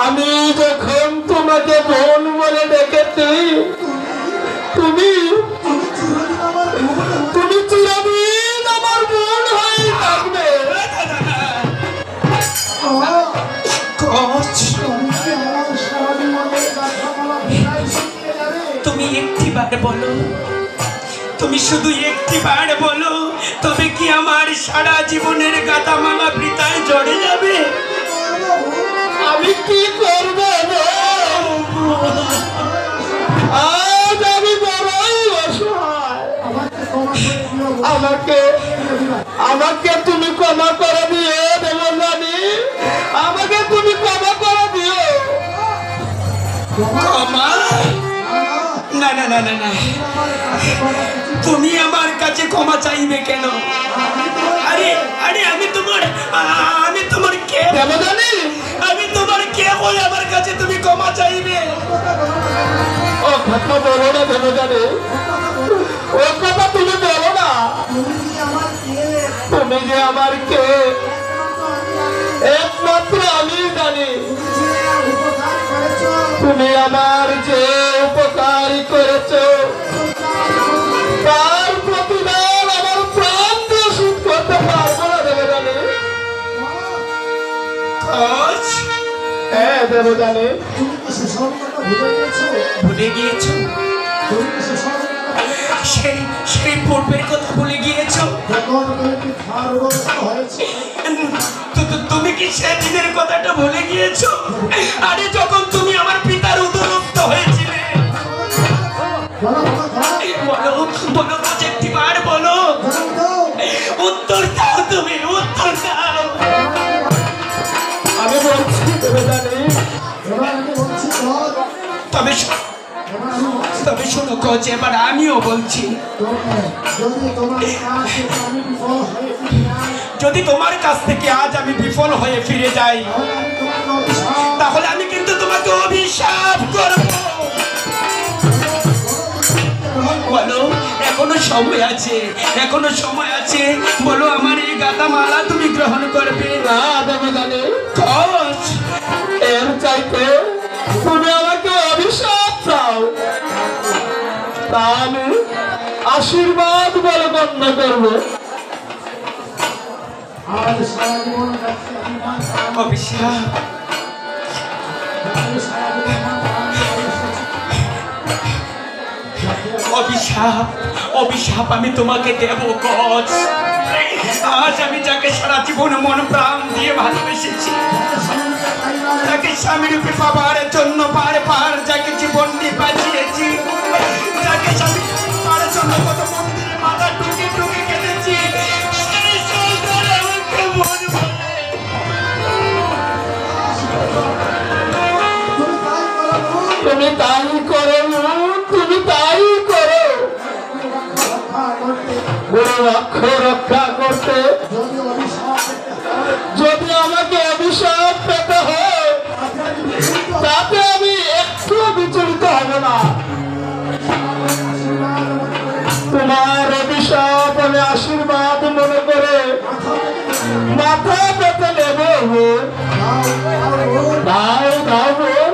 আমি যখন তোমাকে বোন বলে ডেকেছি তুমি তুমি চিরদিন আমার বোন হয়ে থাকবে। তুমি একটিবার বলো, তুমি শুধু একটিবার বলো, তবে কি আমার সারা জীবনের গাথামালা বৃথায় জড়ে যাবে? আমি কি করব আজ আমি বড়ই অসহায়। আমাকে আমাকে তুমি ক্ষমা করে দিও দেবরানী, আমাকে তুমি ক্ষমা করে দিও। ক্ষমা? না না না না না, তুমি আমার কাছে ক্ষমা চাইবে কেন? আরে আরে আমি তোমার কে দেবরানী, আমি তোমার কে বলে আমার কাছে তুমি ক্ষমা চাইবে? ও কথা বলো না দেবরানী, ও কথা তুমি বলো না। তুমি যে আমার কে একমাত্র আমি জানি। তুমি আমার যে উপকার করেছো তার প্রতিদান আমার প্রাণ দিয়ে শোধ করতে পারবো না দেবরানী। খোঁজ হ্যাঁ দেবরানী, ভুলে গিয়েছো? সেই পূর্বের কথা ভুলে গিয়েছো? তুমি কি সেদিনের কথাটা ভুলে গিয়েছো? আরে যখন তুমি আমার পিতার উদরস্থ হয়েছিলে, বলো বলো একটিবার বলো, উত্তর দাও, তুমি উত্তর দাও। আমি বলছি দেবরানী, তবে শোনো কোচ, এবার আমিও বলছি, যদি তোমার কাছ থেকে আজ আমি বিফল হয়ে ফিরে যাই, তাহলে আমি কিন্তু তোমাকে অভিশাপ করব। বলো, এখনো সময় আছে, এখনো সময় আছে, বলো আমার এই গাথামালা তুমি গ্রহণ করবে? না দেবরানী, কোচ, এর চাইতে তুমি আমাকে অভিশাপ দাও, তা আমি আশীর্বাদ বলে গণ্য করবো। অভিশাপ? অভিশাপ অভিশাপ আমি তোমাকে দেব কোচ। আজ আমি যাকে সারা জীবন মন প্রাণ দিয়ে ভালোবেসেছি, তাকে স্বামী রূপে পাবার জন্য বারবার যাকে জীবন দিয়ে বাঁচিয়েছি, যাকে স্বামী রূপে পাবার জন্য কত মন্দিরে মাথা টুকে টুকে কেঁদেছি, সেই সন্তান আমাকে মন বলে। তুমি তাই করো, তুমি তাই করো। গুরু অক্ষর রক্ষা করতে যদি আমাকে অভিশাপ পেতে হয়, তাতে আমি একটু বিচলিত হব না। তোমার অভিশাপ আমি আশীর্বাদ মনে করে মাথা পেতে নেব। দাও দাও বোন,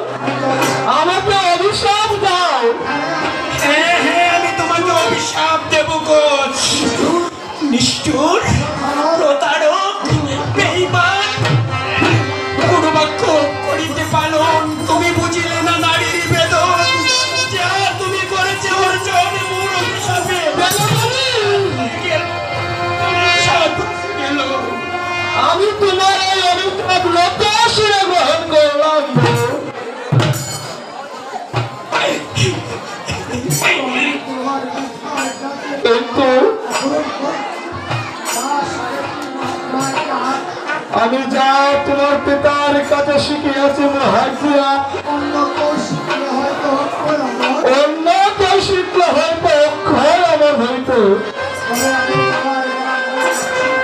আমাকে অভিশাপ দাও। হ্যাঁ হ্যাঁ, আমি তোমাকে অভিশাপ দেব কোচ। নিষ্ঠুর, প্রতারক, বেঈমান, গুরুবাক্য করিতে পালন, তুমি বুঝিলে না নারীর বেদন। যা তুমি করেছে অর্জন মোর অভিশাপে। অভিশাপ গেল। আমি তোমার এই অভিশাপ লতাশিরে গ্রহণ করলাম। কিন্তু আমি যা তোমার পিতার কাছে শিখিয়াছি মহাজিয়া, অন্য কেউ শিখলে হয়তো অক্ষয় আমার হইতো,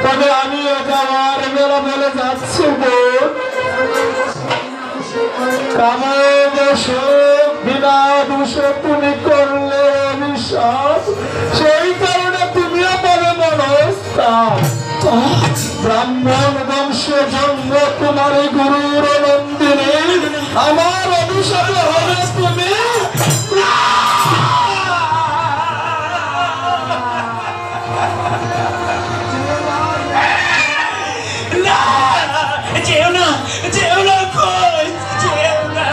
তবে আমি যাওয়ার বেলা বলে যাচ্ছি বোন, বিনা দোষে তুমি করলে অভিশাপ, সেই কারণে তুমিও পাবে মনস্তাপ। ব্রাহ্মণ বংশে জন্ম তোমার গুরুর নন্দিনী, আমার অভিশাপে হবে তুমি যেও না, যেও না, কই যেও না।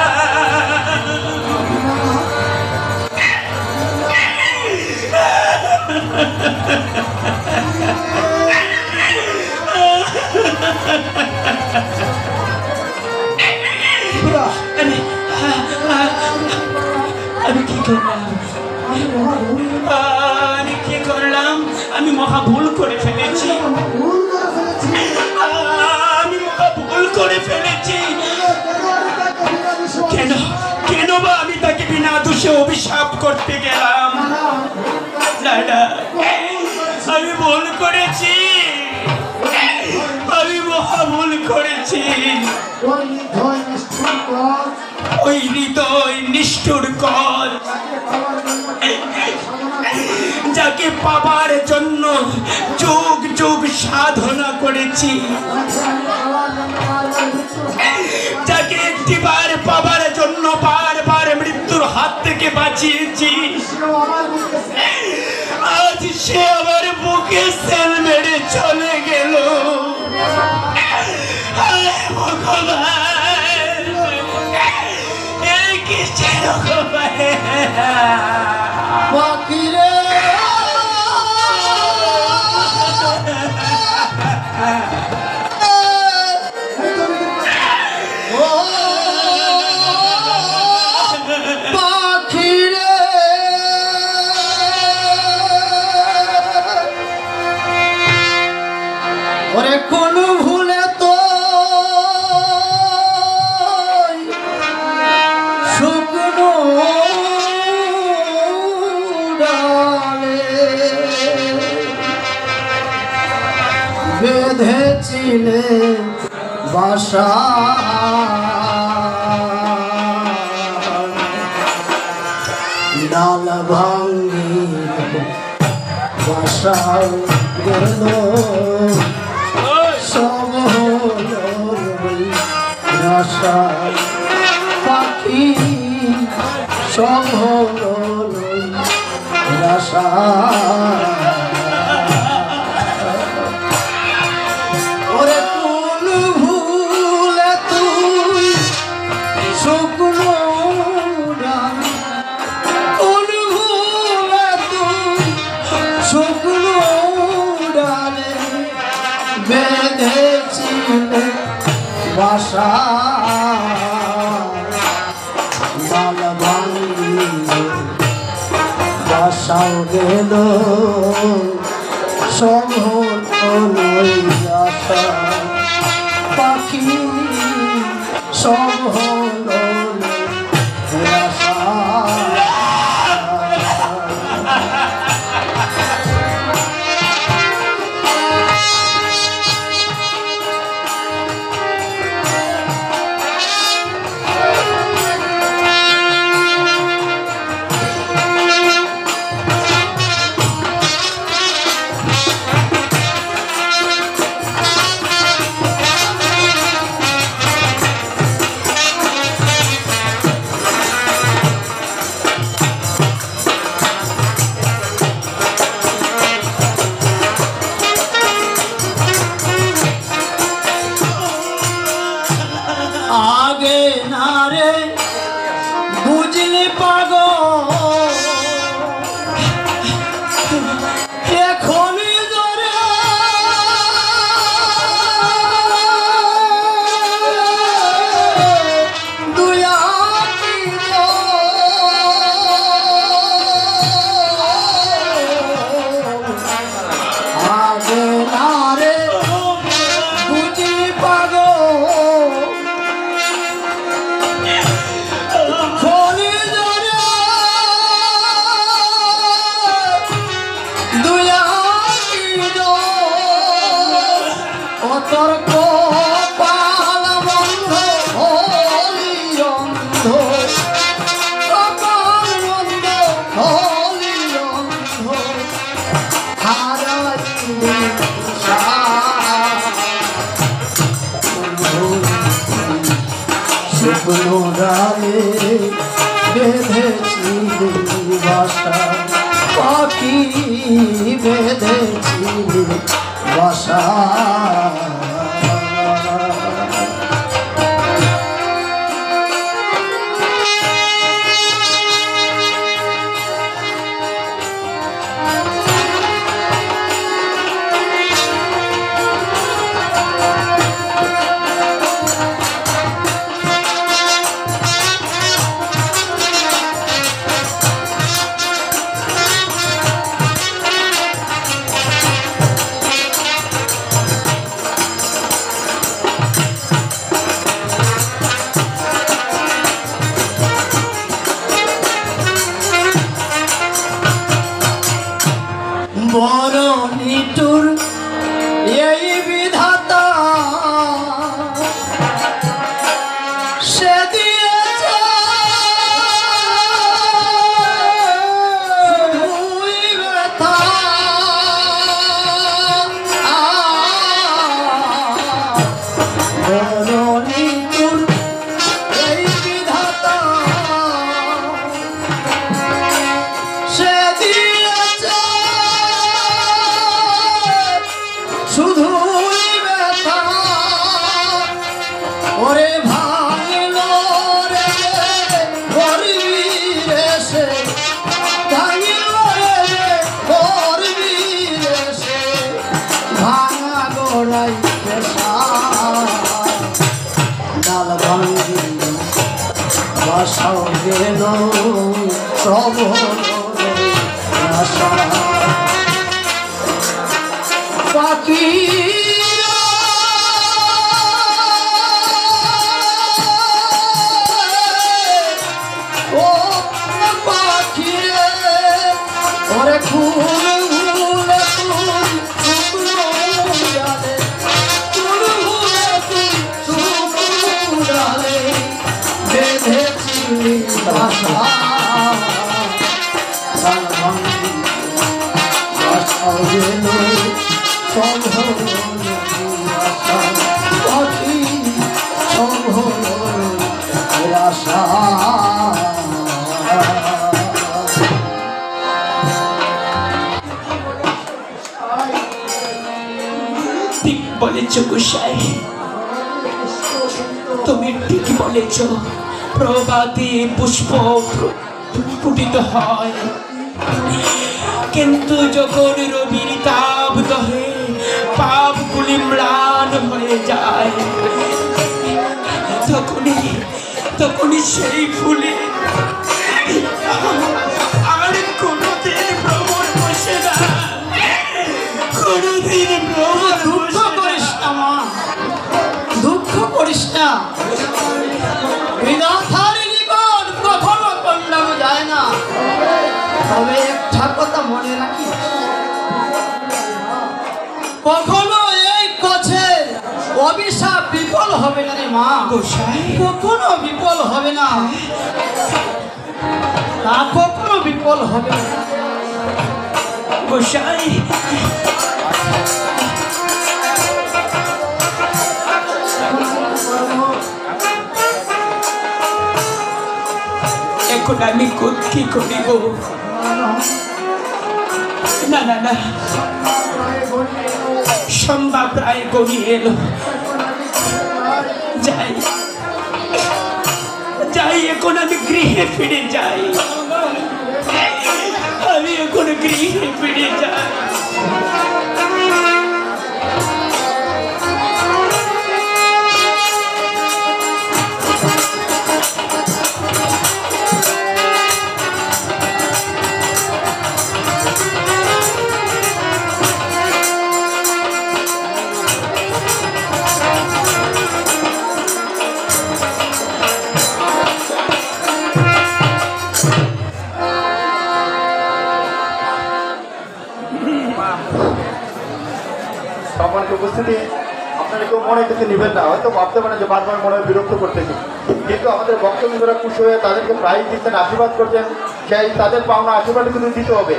আমি কি করলাম? আমি কি করলাম? আমি মহা ভুল করে ফেলেছি, আমি মহা ভুল করে ফেলেছি। কেন কেন বা আমি তাকে বিনা দোষে অভিশাপ করতে গেলাম? দাদা, আমি ভুল করেছি, আমি মহা ভুল করেছি। ওই হৃদয় নিষ্ঠুর কর, যাকে পাবার জন্য যুগ যুগ সাধনা করেছি, যাকে একটিবার পাবার জন্য বারবার মৃত্যুর হাত থেকে বাঁচিয়েছি, আজ সে আমার বুকে সেল মেরে চলে গেল। ভগবান, এই কিসের বাকিরে ওরে কোন ভুলে তো শুকনো ডালে বেঁধেছিলে বাসা, ডাল ভাঙ্গি বাসা গেল, সব হলো আশা পাখি, সব হলো আশা। ওরে কোন ভুলে তুই শুকনো ডাল, কোন ভুলে তুই শুকনো ডালে বেঁধেছিলে বাসা, ডাল ভাঙ্গি বাসাও গেল, সব হলো আশা পাখি, সব হলো আশা। তোর কপাল বন্ধ হলি অন্ধ, কপাল বন্ধ হলি অন্ধ, হারাইলি শুকনো ডালে বেঁধেছিলি বাসা, পাখি বেঁধেছিলি বাসা। বড় নিটুর এই বিধাতা, সে দিয়েছে শুধুই ব্যথা। বড় নিটুর এই বিধাতা, সে দিয়েছে শুধুই ব্যথা। ওরে ভাঙল রে করবি রে সে, ভাঙল রে করবি রে সে, ভাঙা গোড়াই পেশা। ডাল ভাঙিল বাসাও গেল সব আশা। পাখি ও পাখি রে, ওরে ফুল ভুলে তুই শুকনো ডালে, ফুল ভুলে তুই শুকনো ডালে বেঁধেছিলি বাসা। ডাল ভাঙিল বাসাও গেল সব আশা, পাখি সব আশা। ঠিক বলেছ গোসাই, তুমি ঠিক বলেছ। প্রভাতে পুষ্প ফুটিত হয়, কিন্তু যখন রবির তাপ দহে পাপগুলি ম্লান হয়ে যায়, তখনই সেই ফুলে আর কোনোদিন ভ্রমণ বসে না, কোনোদিন ভ্রমণ দুঃখ করিস না মা, দুঃখ করিস না। বিধাতার নিকট কখনো কন্যাম যায় না। তবে একটা কথা মনে রাখি, কখনো এই কছের অভিশাপ বিফল হবে না রে মা। গোসাই কখনো বিফল হবে না, তা কখনো বিফল হবে না। গোসাই এখন আমি কি করিব? না না না, সন্ধ্যা প্রায় গড়িয়ে এলো। যাই যাই, এখন আমি গৃহে ফিরে যাই, আমি এখন গৃহে ফিরে যাই। সম্মানিত উপস্থিতি, আপনারা কেউ মনে কিছু নেবেন না, হয়তো ভাবতে পারেন যে বারবার মনে হয় বিরক্ত করতেছি, কিন্তু আমাদের বক্তব্যরা খুশি হয়ে তাদেরকে প্রাইজ দিচ্ছেন, আশীর্বাদ করছেন, সেই তাদের পাওনা আশীর্বাদ কিন্তু দিতে হবে,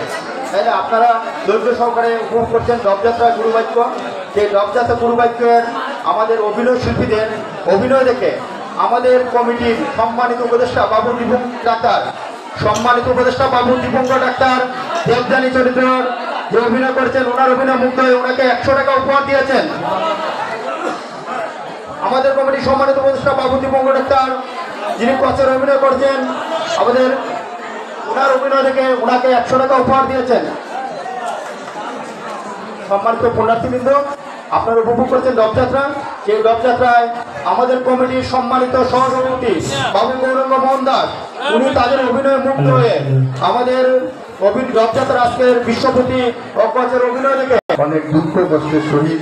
তাই না? আপনারা ধৈর্য সহকারে উপভোগ করছেন রথযাত্রা গুরুবাক্য। সেই রথযাত্রা গুরুবাক্যের আমাদের অভিনয় শিল্পীদের অভিনয় দেখে আমাদের কমিটির সম্মানিত উপদেষ্টা বাবু ডাক্তার দেবযানী চরিত্রের যে অভিনয় করেছেন, ওনার অভিনয় মুগ্ধ হয়ে ওনাকে 100 টাকা উপহার দিয়েছেন। আমাদের কমিটির সম্মানিত উপদেষ্টা বাবু দীপঙ্কর ডাক্তার, যিনি কচের অভিনয় করেছেন, আমাদের ওনার অভিনয় থেকে ওনাকে 100 টাকা উপহার দিয়েছেন। সম্মানিত পুণ্যার্থীবৃন্দ, আপনারা উপভোগ করছেন রথযাত্রা। সেই রথযাত্রায় আমাদের কমিটির সম্মানিত সহসভাপতি বাবু গৌরঙ্গ মোহন দাস, উনি তাদের অভিনয়ে মুগ্ধ হয়ে আমাদের রথযাত্রা আজকের বিশ্বপতি অকচের অভিনয় দেখে অনেক দুঃখ কষ্টের সহিত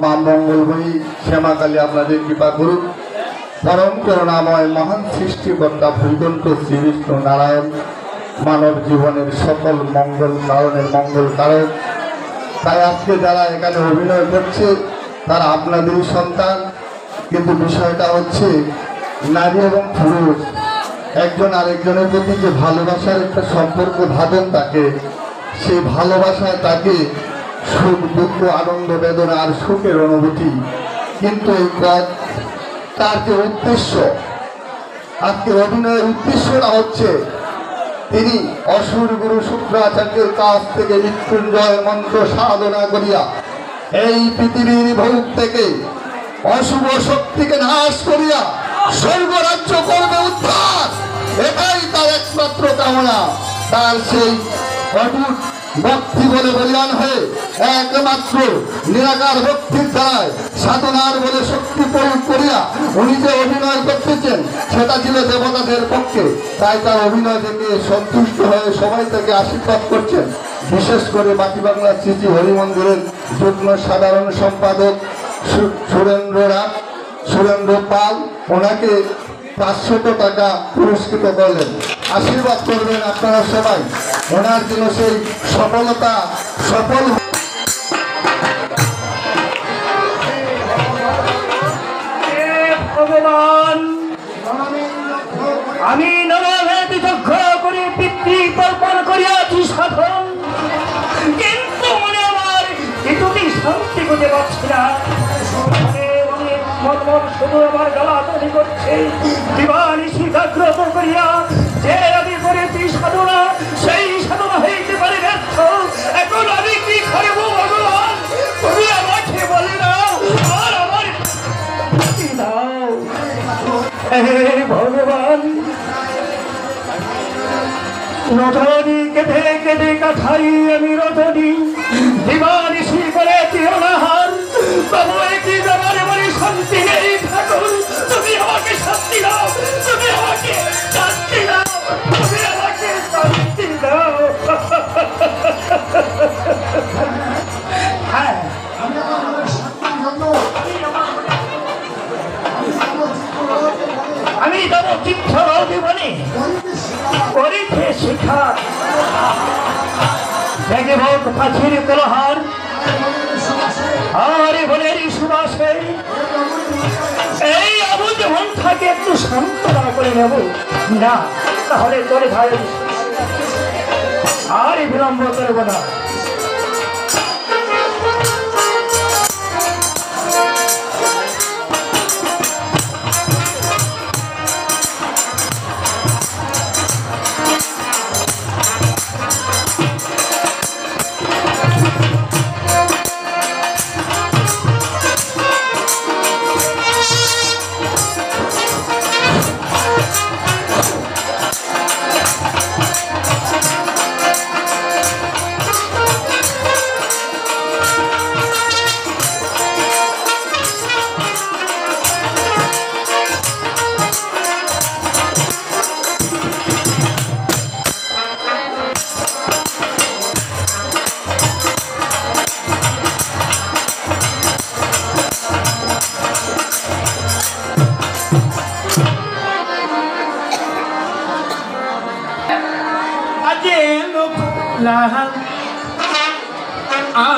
মা মঙ্গলময়ী শ্যামাকালী আপনাদের কৃপা করুন। পরম করুণাময় মহান সৃষ্টিকর্তা ভূতন্ত শ্রীবিষ্ণু নারায়ণ মানব জীবনের সকল মঙ্গল কারণের মঙ্গল কারণ। তাই আজকে যারা এখানে অভিনয় করছে তারা আপনাদেরই সন্তান, কিন্তু বিষয়টা হচ্ছে নারী এবং পুরুষ একজন আরেকজনের প্রতি যে ভালোবাসার একটা সম্পর্ক ধারণ থাকে, সেই ভালোবাসায় তাকে সুখ দুঃখ আনন্দ বেদনা আর সুখের অনুভূতি। কিন্তু এই পথ তার যে উদ্দেশ্য, আজকের অভিনয়ের উদ্দেশ্যটা হচ্ছে তিনি অসুর গুরু শুক্রাচার্যের কাছ থেকে মৃত্যুঞ্জয় মন্ত্র সাধনা করিয়া এই পৃথিবীর ভোগ থেকে অশুভ শক্তিকে নাশ করিয়া স্বর্গরাজ্য করবে উদ্ধার। এটাই তার একমাত্র কামনা। তার সেই অটুট ভক্তি বলে বলিয়ান হয়ে একমাত্র নিরাকার ভক্তির দ্বারায় সাধনার বলে শক্তি প্রয়োগ করিয়া উনি যে অভিনয় করতেছেন সেটা ছিল দেবতাদের পক্ষে। তাই তার অভিনয় থেকে সন্তুষ্ট হয়ে সবাই তাকে আশীর্বাদ করছেন। বিশেষ করে বাকি বাংলা শ্রী হরিমন্দিরের যুগ্ম সাধারণ সম্পাদক সুরেন্দ্র পাল, ওনাকে 500 টাকা পুরস্কৃত করলেন। আশীর্বাদ করবেন আপনারা সবাই, ওনার জন্য সেই সফলতা সফল। ভগবান, আমি নরভেদ যজ্ঞ করে পিতৃতর্পণ করিয়াছি সাধন, কিন্তু মনে আমার এটুকুই শান্তি করতে পারছি না। শুধু আমার গলা তৈরি করছে দিবানিশি জাগ্রত করিয়া যে আমি করেছি সাধনা, সেই সাধনা হইতে পারে ব্যর্থ। এখন আমি কি করব ভগবান, তুমি আমাকে বলে দাও আর আমার দাও। হে ভগবান, রজনী কেঁদে কেঁদে কাঠাই আমি রজনী দিবানিশি করেছি অনাহার। তবু কি যাবার এবারে শান্তি নেই ঠাকুর, তুমি আমাকে শান্তি দাও, তুমি আমাকে শান্তি দাও, তুমি আমাকে শান্তি দাও। হ্যাঁ, আমি তব চিত্ত জীবনে করিতে শিখা দেখে ভোগ পাখির কলহার আরে বলের সুবাসে এই আবুজ মনটাকে একটু সান্ত্বনা করে নেব না, তাহলে তোরে ভাই আর বিলম্ব করব না।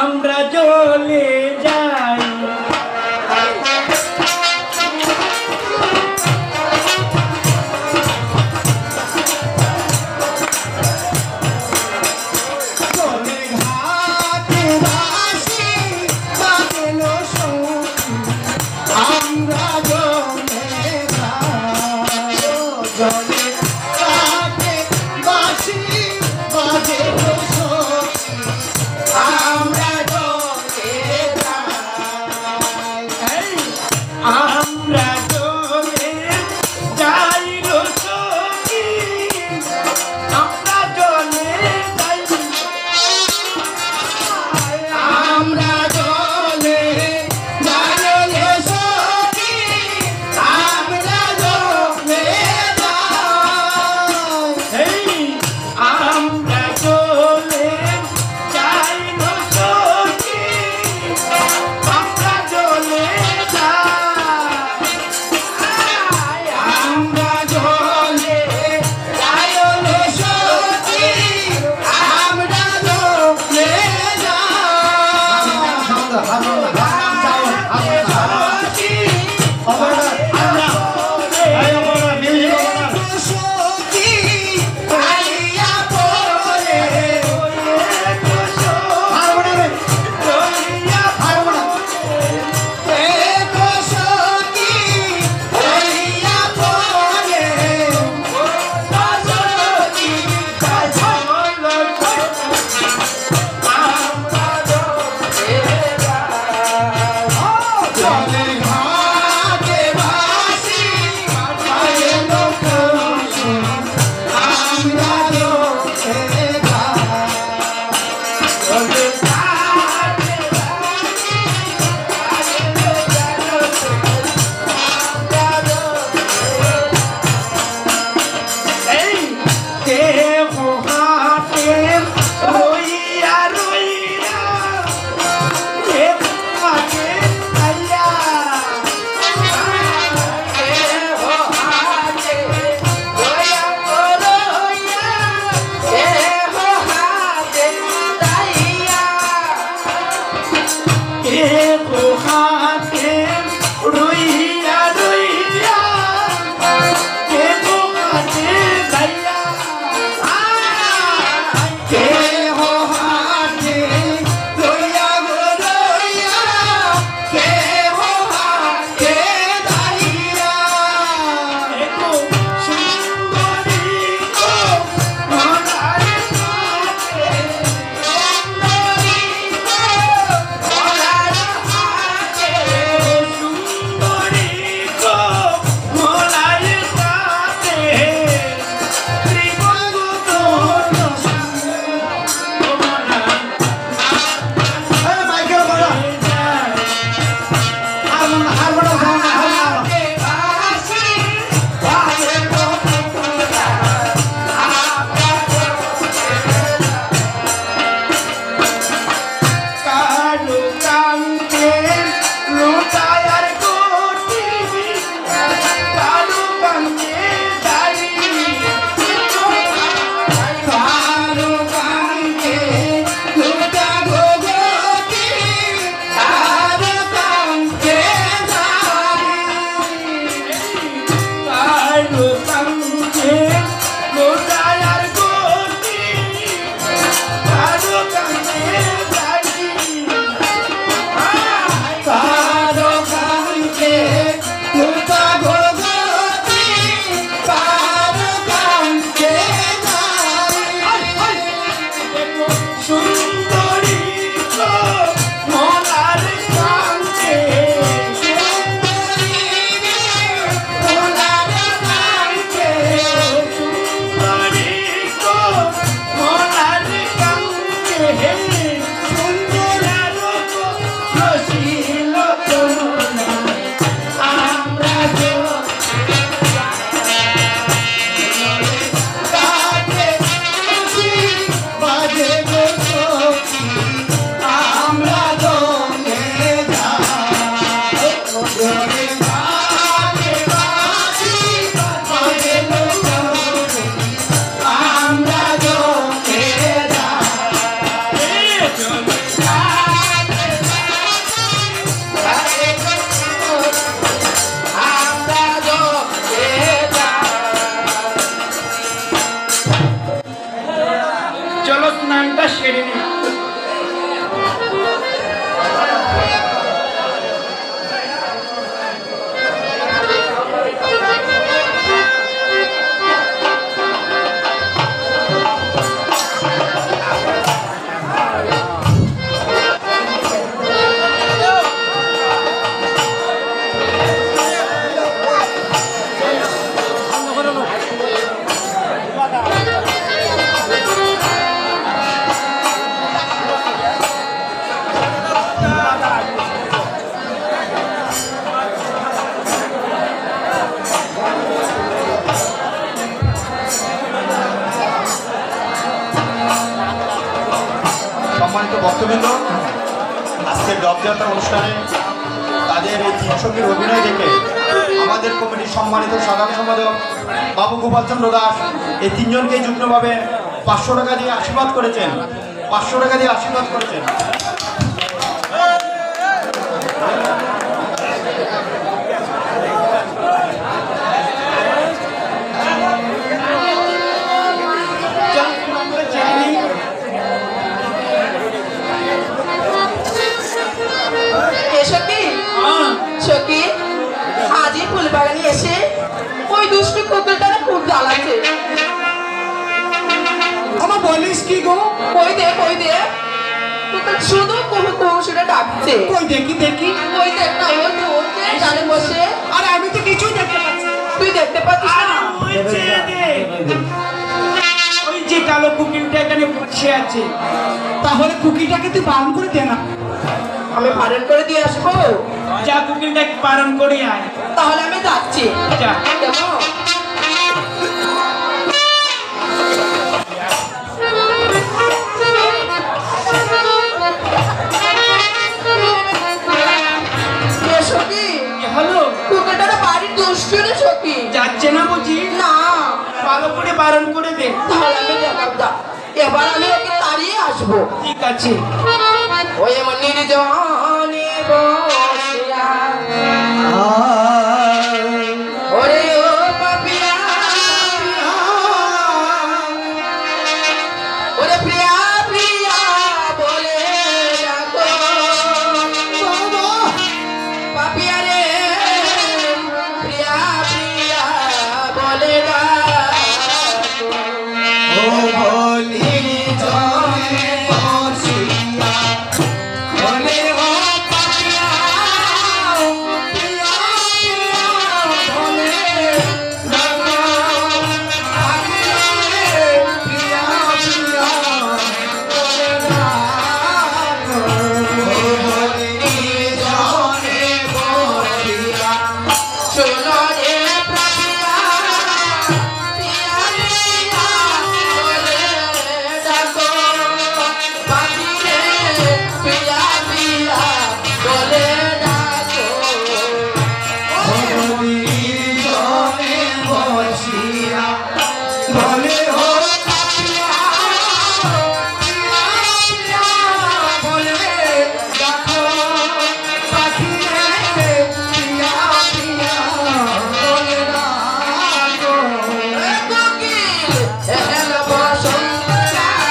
আমরা জ্বলে যাই ভক্তবৃন্দ, আজকের রথযাত্রা অনুষ্ঠানে তাদের এই তিন সঙ্গীর অভিনয় দেখে আমাদের কমিটির সম্মানিত সাধারণ সম্পাদক বাবু গোপালচন্দ্র দাস এই তিনজনকে যুগ্মভাবে 500 টাকা দিয়ে আশীর্বাদ করেছেন। 500 টাকা দিয়ে আশীর্বাদ করেছেন। সখী আজই ফুল বাগানে এসে ওই দুষ্টু কুকুরটা খুব জ্বালাচ্ছে। আমার বলিস কি গো? কই দে কুকুর শুধু কুহু কুহু শুনে ডাকছে। কই দেখি দেখি। ওই দেখ না, ওই তো ওতে ডালে বসে। আর আমি তো কিছুই দেখতে পাচ্ছি। তুই দেখতে পাচ্ছিস না? ওই যে ওই যে কালো কুকিলটা এখানে বসে আছে। তাহলে কুকিটাকে তুই বারণ করে দে না। আমি বারণ করে দিয়ে আসবো। যা কুকিলটাকে পালন করে আয়। তাহলে আমি যাচ্ছি। যা। কেমন? সখী কি হলো? কুকুরটা বাড়ির দুষ্টু রে সখী। যাচ্ছে না বুঝি? না, ভালো করে বারণ করে দে। তাহলে আমি গেলাম যা। এবার আমি ওকে তাড়িয়ে আসবো। ঠিক আছে। ওই আমার নির্জনে বসিয়া ওরে ও পাপিয়া ওরে প্রিয়া প্রিয়া বলে ডাকো পাপিয়া রে প্রিয়া প্রিয়া বলে ডাকো ও বলি জনে বসিয়া বলে ও পাপিয়া প্রিয়া প্রিয়া বলে ডাকো পাপিয়া রে প্রিয়া প্রিয়া বলে ডাকো ও বলি জনে বসিয়া শোনো রে পাপিয়া প্রিয়া প্রিয়া বলে ডাকো পাপি রে প্রিয়া প্রিয়া বলে ডাকো জনে বসিয়া বলে ও পাপিয়া প্রিয়া বলে ডাকো পাখি রে প্রিয়া প্রিয়া বলে ডাকো কোকিল এলো বসন্তকাল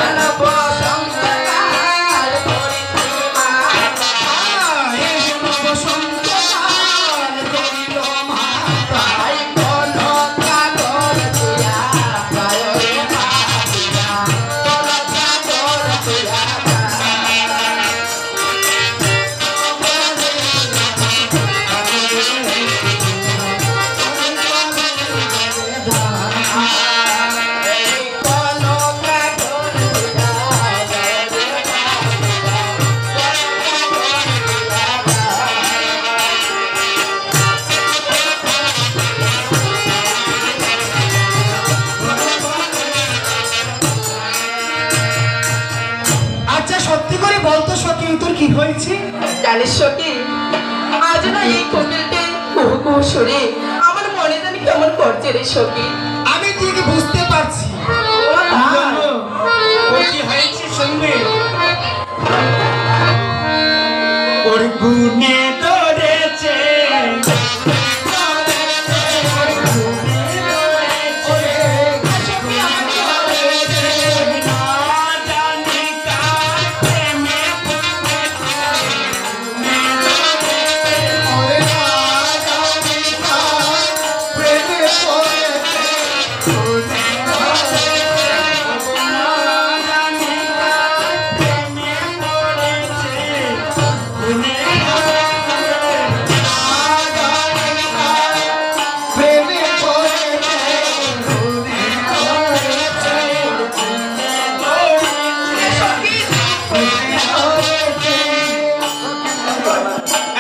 এলো বসন্তকাল বসন্তকাল করিল মাতা তাই কোনো কাগজ তুয়া গায়রে পাপিয়া কোনো কাগজ তুয়া কোনো কাগজ তুয়া গায়রে আচ্ছা সত্যি করে বলতো সখী তোর কি হয়েছে? জানিস সখী আজ না এই কোকিলটি কুহু কুহু সুরে আমার মনে জানি কেমন করছে রে সখী। আমি ঠিক বুঝতে পারছি। ও তাই? বলো, ওর কি হয়েছে শুনবে? ওর গুনে ধরেছে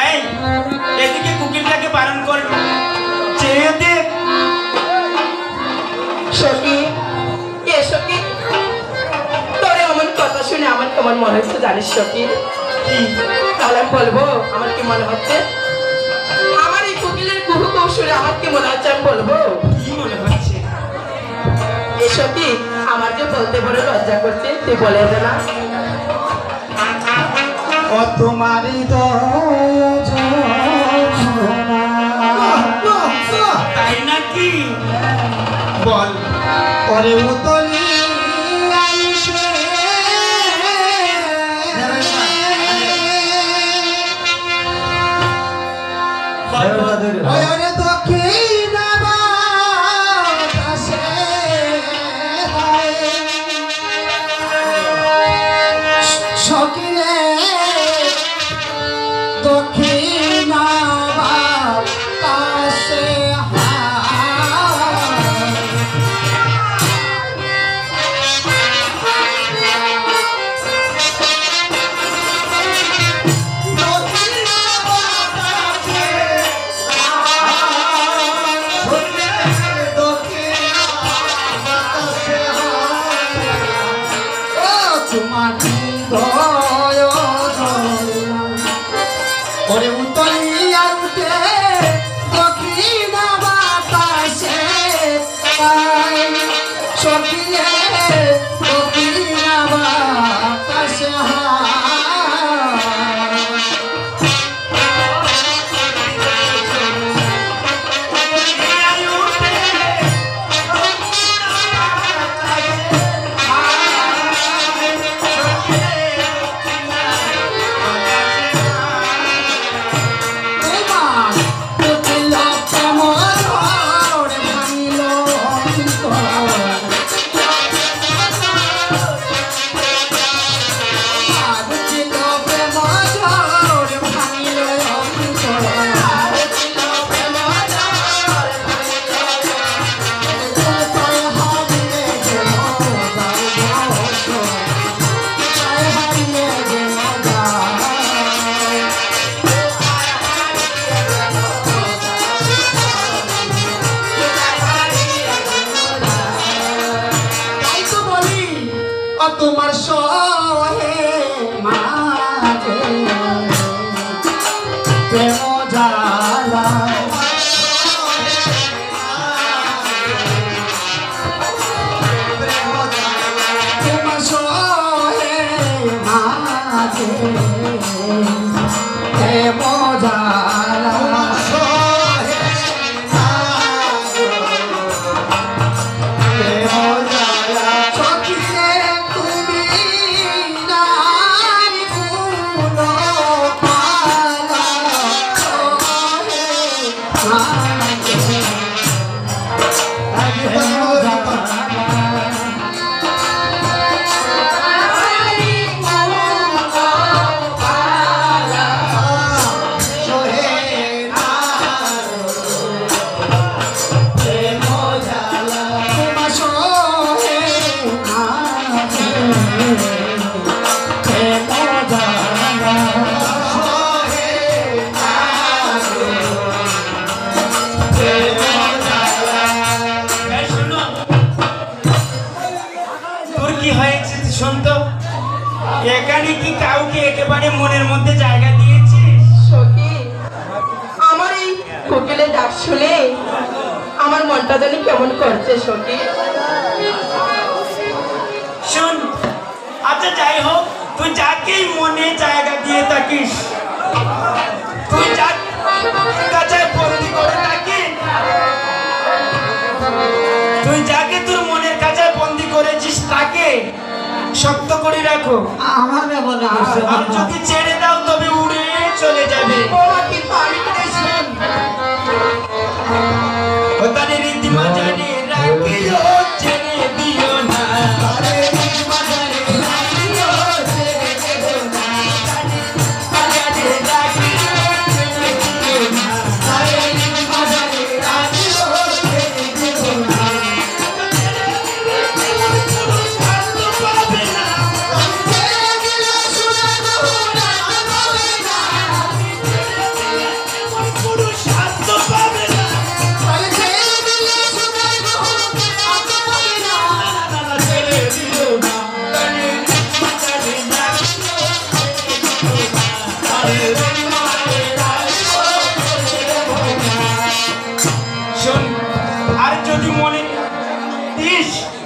এই, এদিকে কুকিলটাকে বারণ কর। চেয়ে দেখ। সখী কে সখী তোর এমন কথা শুনে আমার কেমন মনে হচ্ছে জানিস সখী? তাহলে আমি বলবো আমার কি মনে হচ্ছে? আমার এই কোকিলের কুহু কুহু সুরে আমার কি মনে হচ্ছে আমি বলবো? কি মনে হচ্ছে? বলতে বড় লজ্জা করছে, তুই বলে দে না। ও তোমারই তাই নাকি? বল ওরে উতলি ওরে দক্ষিণ বাতাসে সকিরে দক্ষিণ বাতাসে ওরে উতলিয়া উঠে দক্ষিণ বাতাসে সকিরে দক্ষিণ বাতাসে তোমার সহে মাঝে প্রেম জ্বালা তোমার সহে মাঝে প্রেম জ্বালা এখানে কি কাউকে একেবারে মনের মধ্যে জায়গা দিয়েছিস? সখী, আমার এই কোকিলের ডাক শুনে আমার মনটা জানি কেমন করছে সখী। শোন, আচ্ছা যাই হোক, তুই যাকেই মনে জায়গা দিয়ে থাকিস, তুই যার কাছে বন্দি করে থাকিস, তুই যাকে তোর মনের কাছে বন্দি করেছিস তাকে শক্ত করে রাখো। আমার ব্যবহার আর যদি ছেড়ে দাও তবে উড়ে চলে যাবে। ও তারে রীতিমা জানে রাখিও, ছেড়ে দিও না।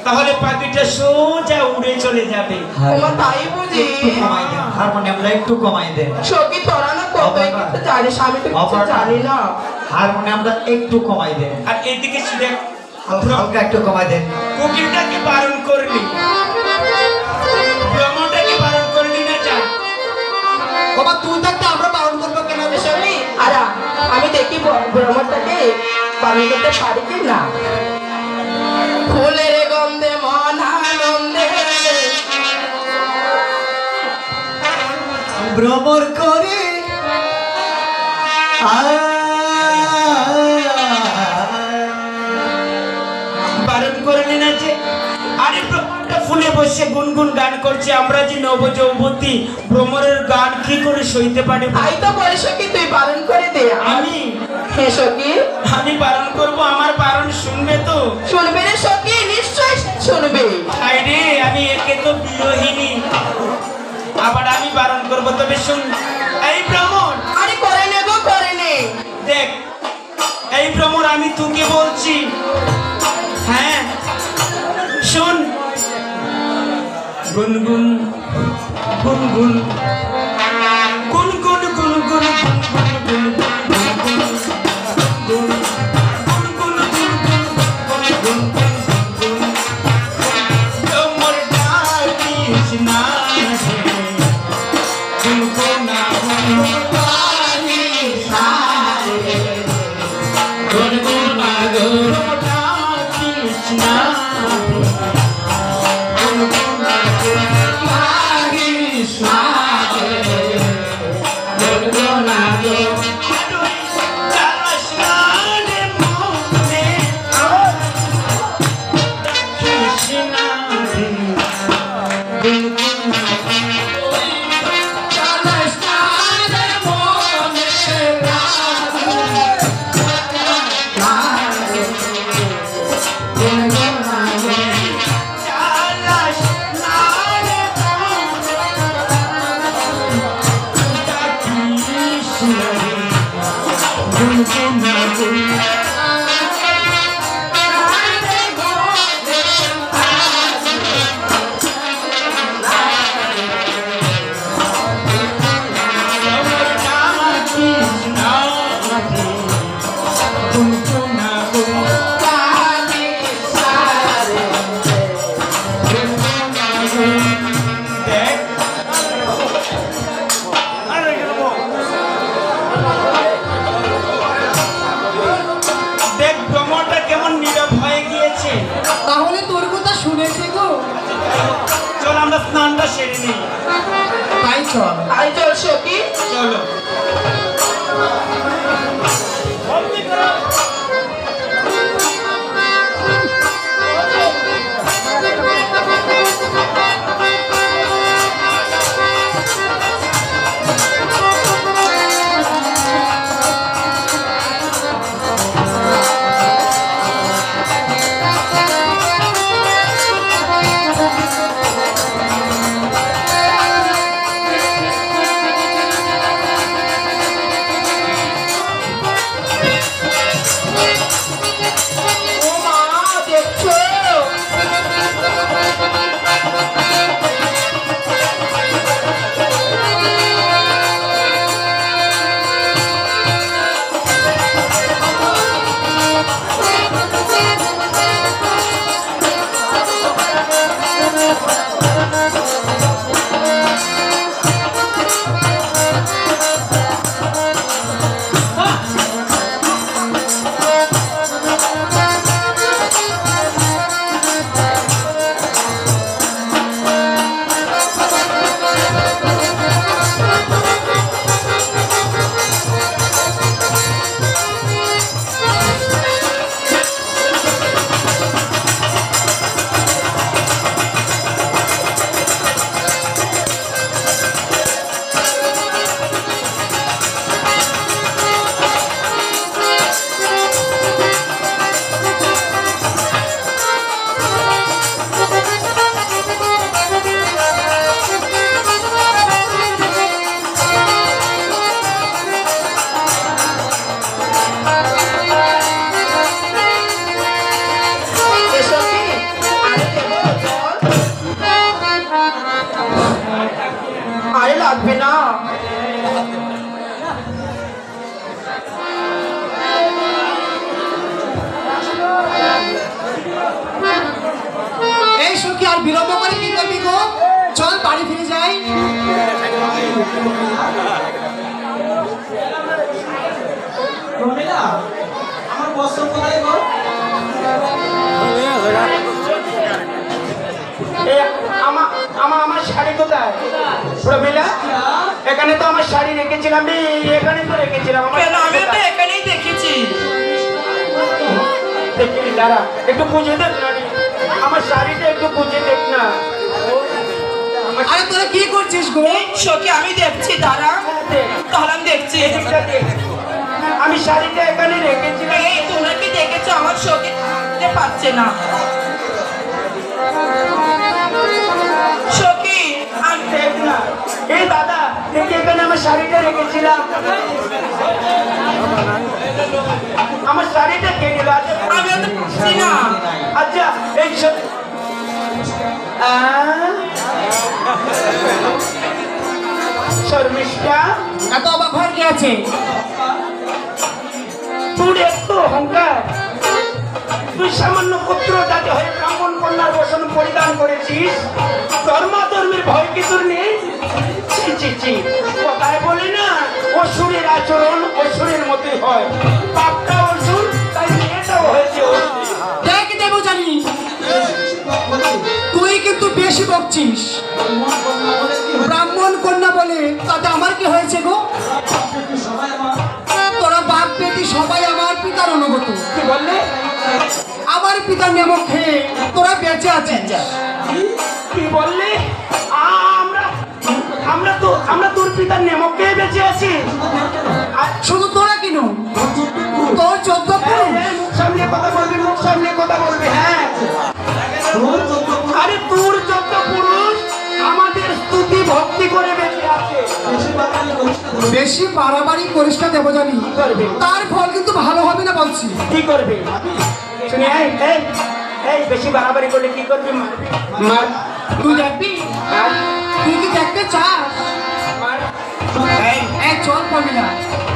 তাহলে পাখিটা সোজা উড়ে চলে যাবে। তোমার তাই বুঝি? কমাই দেন হারমোনিয়ামটা একটু কমাই দেন। সখী তোরা না কত কিছু জানিস, আমি তো কিছু জানি না। হারমোনিয়ামটা একটু কমাই দেন, আর এদিকে দেখ, হালকা একটু কমাই দেন। কোকিলটাকে বারণ করলি, ভ্রমণটাকে বারণ করলি না যা। বাবা তুই থাকতে আমরা বারণ করবো কেন? সখী আর আমি দেখি ভ্রমণটাকে পালন করতে পারি কি না। ফুলের গন্ধে মন আনন্দে ভ্রমর করে বারণ করলি না যে? আরে ভ্রমণটা ফুলে বসে গুনগুন গান করছে, আমরা যে নবযৌবতী ভ্রমরের গান কি করে সইতে পারি? তাই তো বলে সখী তুই পালন করে দে। আমি হে সখী, আমি বারণ করব, আমার বারণ শুনবে তো? শুনবে রে সখী, নিশ্চয় শুনবে। আরে আমি একে তো বিরোহিনী, আবার আমি বারণ করব, তবে শুন। এই ভ্রমণ, আরে করে নে গো, করে নে। দেখ এই ভ্রমণ আমি তোকে বলছি, হ্যাঁ শোন। গুনগুন গুনগুন গুনগুন গুনগুন গুনগুন তোমার ডাকিস না গুনগুনা তাহলে তোর কথা শুনেছি গো। চল আমরা স্নানটা সেরে নিই। তাই চল, তাই চল সখী, চলো। সখী আর বিলম্ব করে কি করবি গো? চল বাড়ি ফিরে যাই। আমার বস্ত্র কোথায় গো? আমার শাড়ি কোথায় প্রমিলা? এখানে তো আমার শাড়ি রেখেছিলাম, এখানে তো রেখেছিলাম। কেন আমি তো এখানেই দেখেছি। দেখি দাঁড়া, একটু বুঝে দেখ না, আমার শাড়িটা একটু বুঝে দেখ না। আরে তোরা কি করছিস গো? সখী আমি দেখছি, দাঁড়া। তাহলে আমি দেখছি। এদিকটা দেখ। আমি শাড়িটা এখানে রেখেছিলাম। এই তোমরা কি দেখেছো? আমার সখী দেখতে পাচ্ছে না। সখী আমি দেখ না। এই দাদা দেখি, এখানে আমার শাড়িটা রেখেছিলাম। আমার শাড়িটা কে নিল? আমি তো পাচ্ছি না। আচ্ছা এই শর্মিষ্ঠা, এত অবাক হয়ে কি আছে? তোর একটু অহংকার। তুই সামান্য পুত্র জাতি হয়ে ব্রাহ্মণ কন্যার বসন পরিধান করেছিস, ধর্মাধর্মের ভয় কি তোর নেই? ছি ছি ছি, কথায় বলি না, অসুরের আচরণ অসুরের মতোই হয়। বাপটা অসুর, তাই মেয়েটাও হয়েছে অসুর। দেখ দেবো জানি, তুই কিন্তু বেশি বকছিস। ব্রাহ্মণ কন্যা বলে তাতে আমার কি হয়েছে গো? তোরা বাপ বেটি সবাই আমার পিতার অনুগত। কি বললে? আমার পিতার নেমক খেয়ে তোরা বেঁচে আছিস। কি বললে? আমরা তোর পিতার নেমকে বেঁচে আছি। শুধু তোরা কেন, তোর 14 পুরুষ। মুখ সামনে কথা বলবি, মুখ সামনে কথা বলবি। হ্যাঁ, আরে তোর যত পুরুষ আমাদের স্তুতি ভক্তি করে বেঁচে আছে। বেশি বাড়াবাড়ি করিস না দেবো জানি, তার ফল কিন্তু ভালো হবে না বলছি। কি করবে শুনি? এই বেশি বাড়াবাড়ি করলে কি করবি? মার। তুই দেখবি? হ্যাঁ, তুই কি দেখতে চাস? মার। এই চল পমিলা,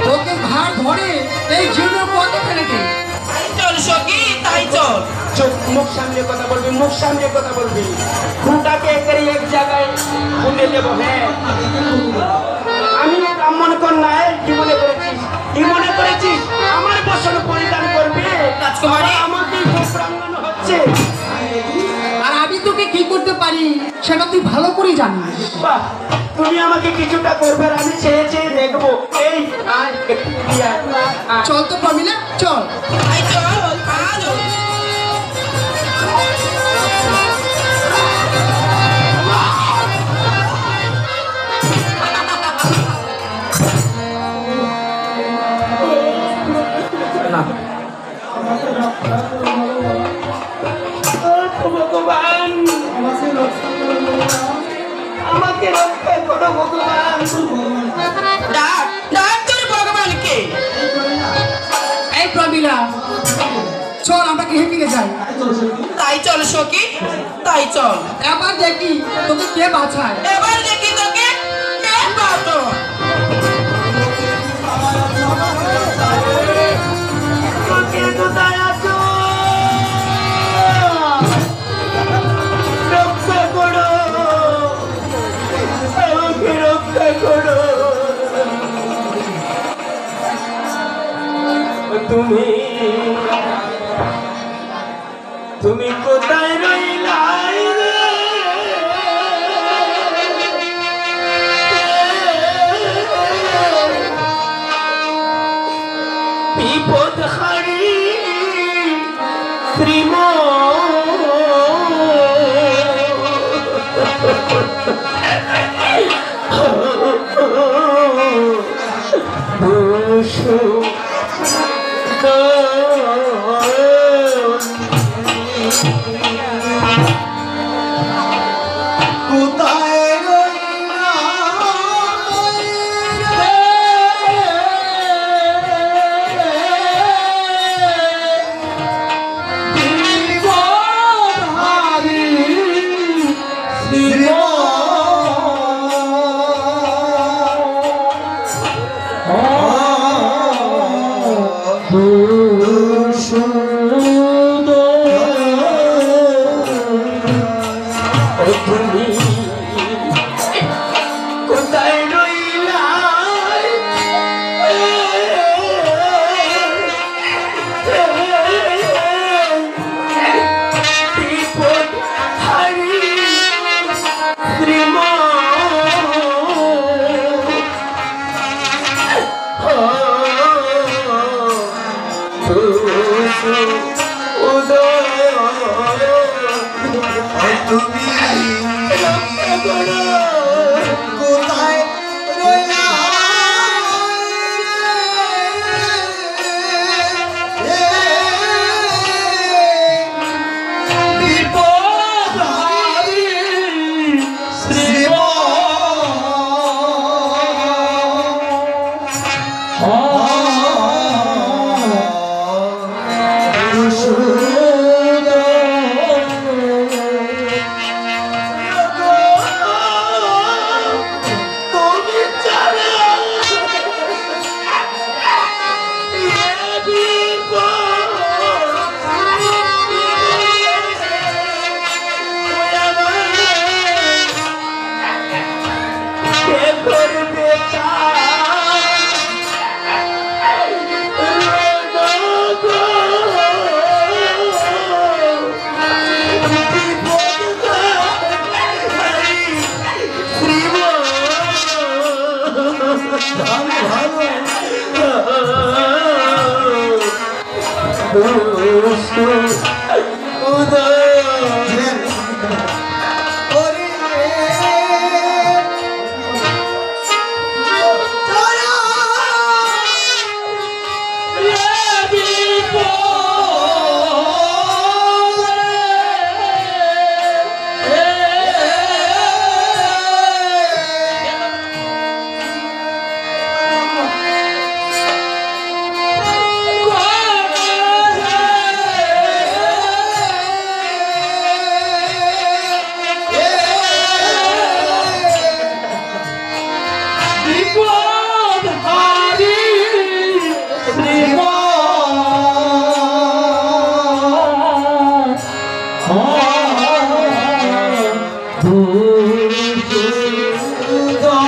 তোকে ঘাড় ধরে এই জীর্ণ পথে ফেলে দে। চল সখী, তাই চল। চোখ মুখ সামনে কথা বলবি, মুখ সামনে কথা বলবি। খুঁটাকে একেবারে এক জায়গায় খুঁজে দেবো। হ্যাঁ, আমি ব্রাহ্মণ কন্যায় কি মনে করেছিস? কি মনে করেছিস আমার বসন পরিধান করবে? রাজকুমারী। আমাকে ব্রাহ্মণ হচ্ছে। আর আমি তোকে কি করতে পারি সেটা তুই ভালো করে জানিস। বাহ, তুমি আমাকে কিছুটা করবে, আর আমি চেয়ে চেয়ে দেখবো। এই আয়, একটু দিয়ে আয়, আয়। চল তো পমিলা, চল। তাই চল, আজ। ভগবান, আমাকে রক্ষা করো ভগবান। ডাক ডাক তোর ভগবানকে। এই প্রমিলা, চল আমরা গৃহে ফিরে যাই। তাই চল সখী, তাই চল। এবার দেখি তোকে কে বাঁচায়। এবার দেখি তোকে কে বাঁচায়। আমাকে কোথায় আছো? রক্ষা করো, আমাকে রক্ষা করো। তুমি কোথায় রইলাই রে? বিপদ হারি শ্রীম কোথায় রইলা তুমি কোথায় রইলা Oh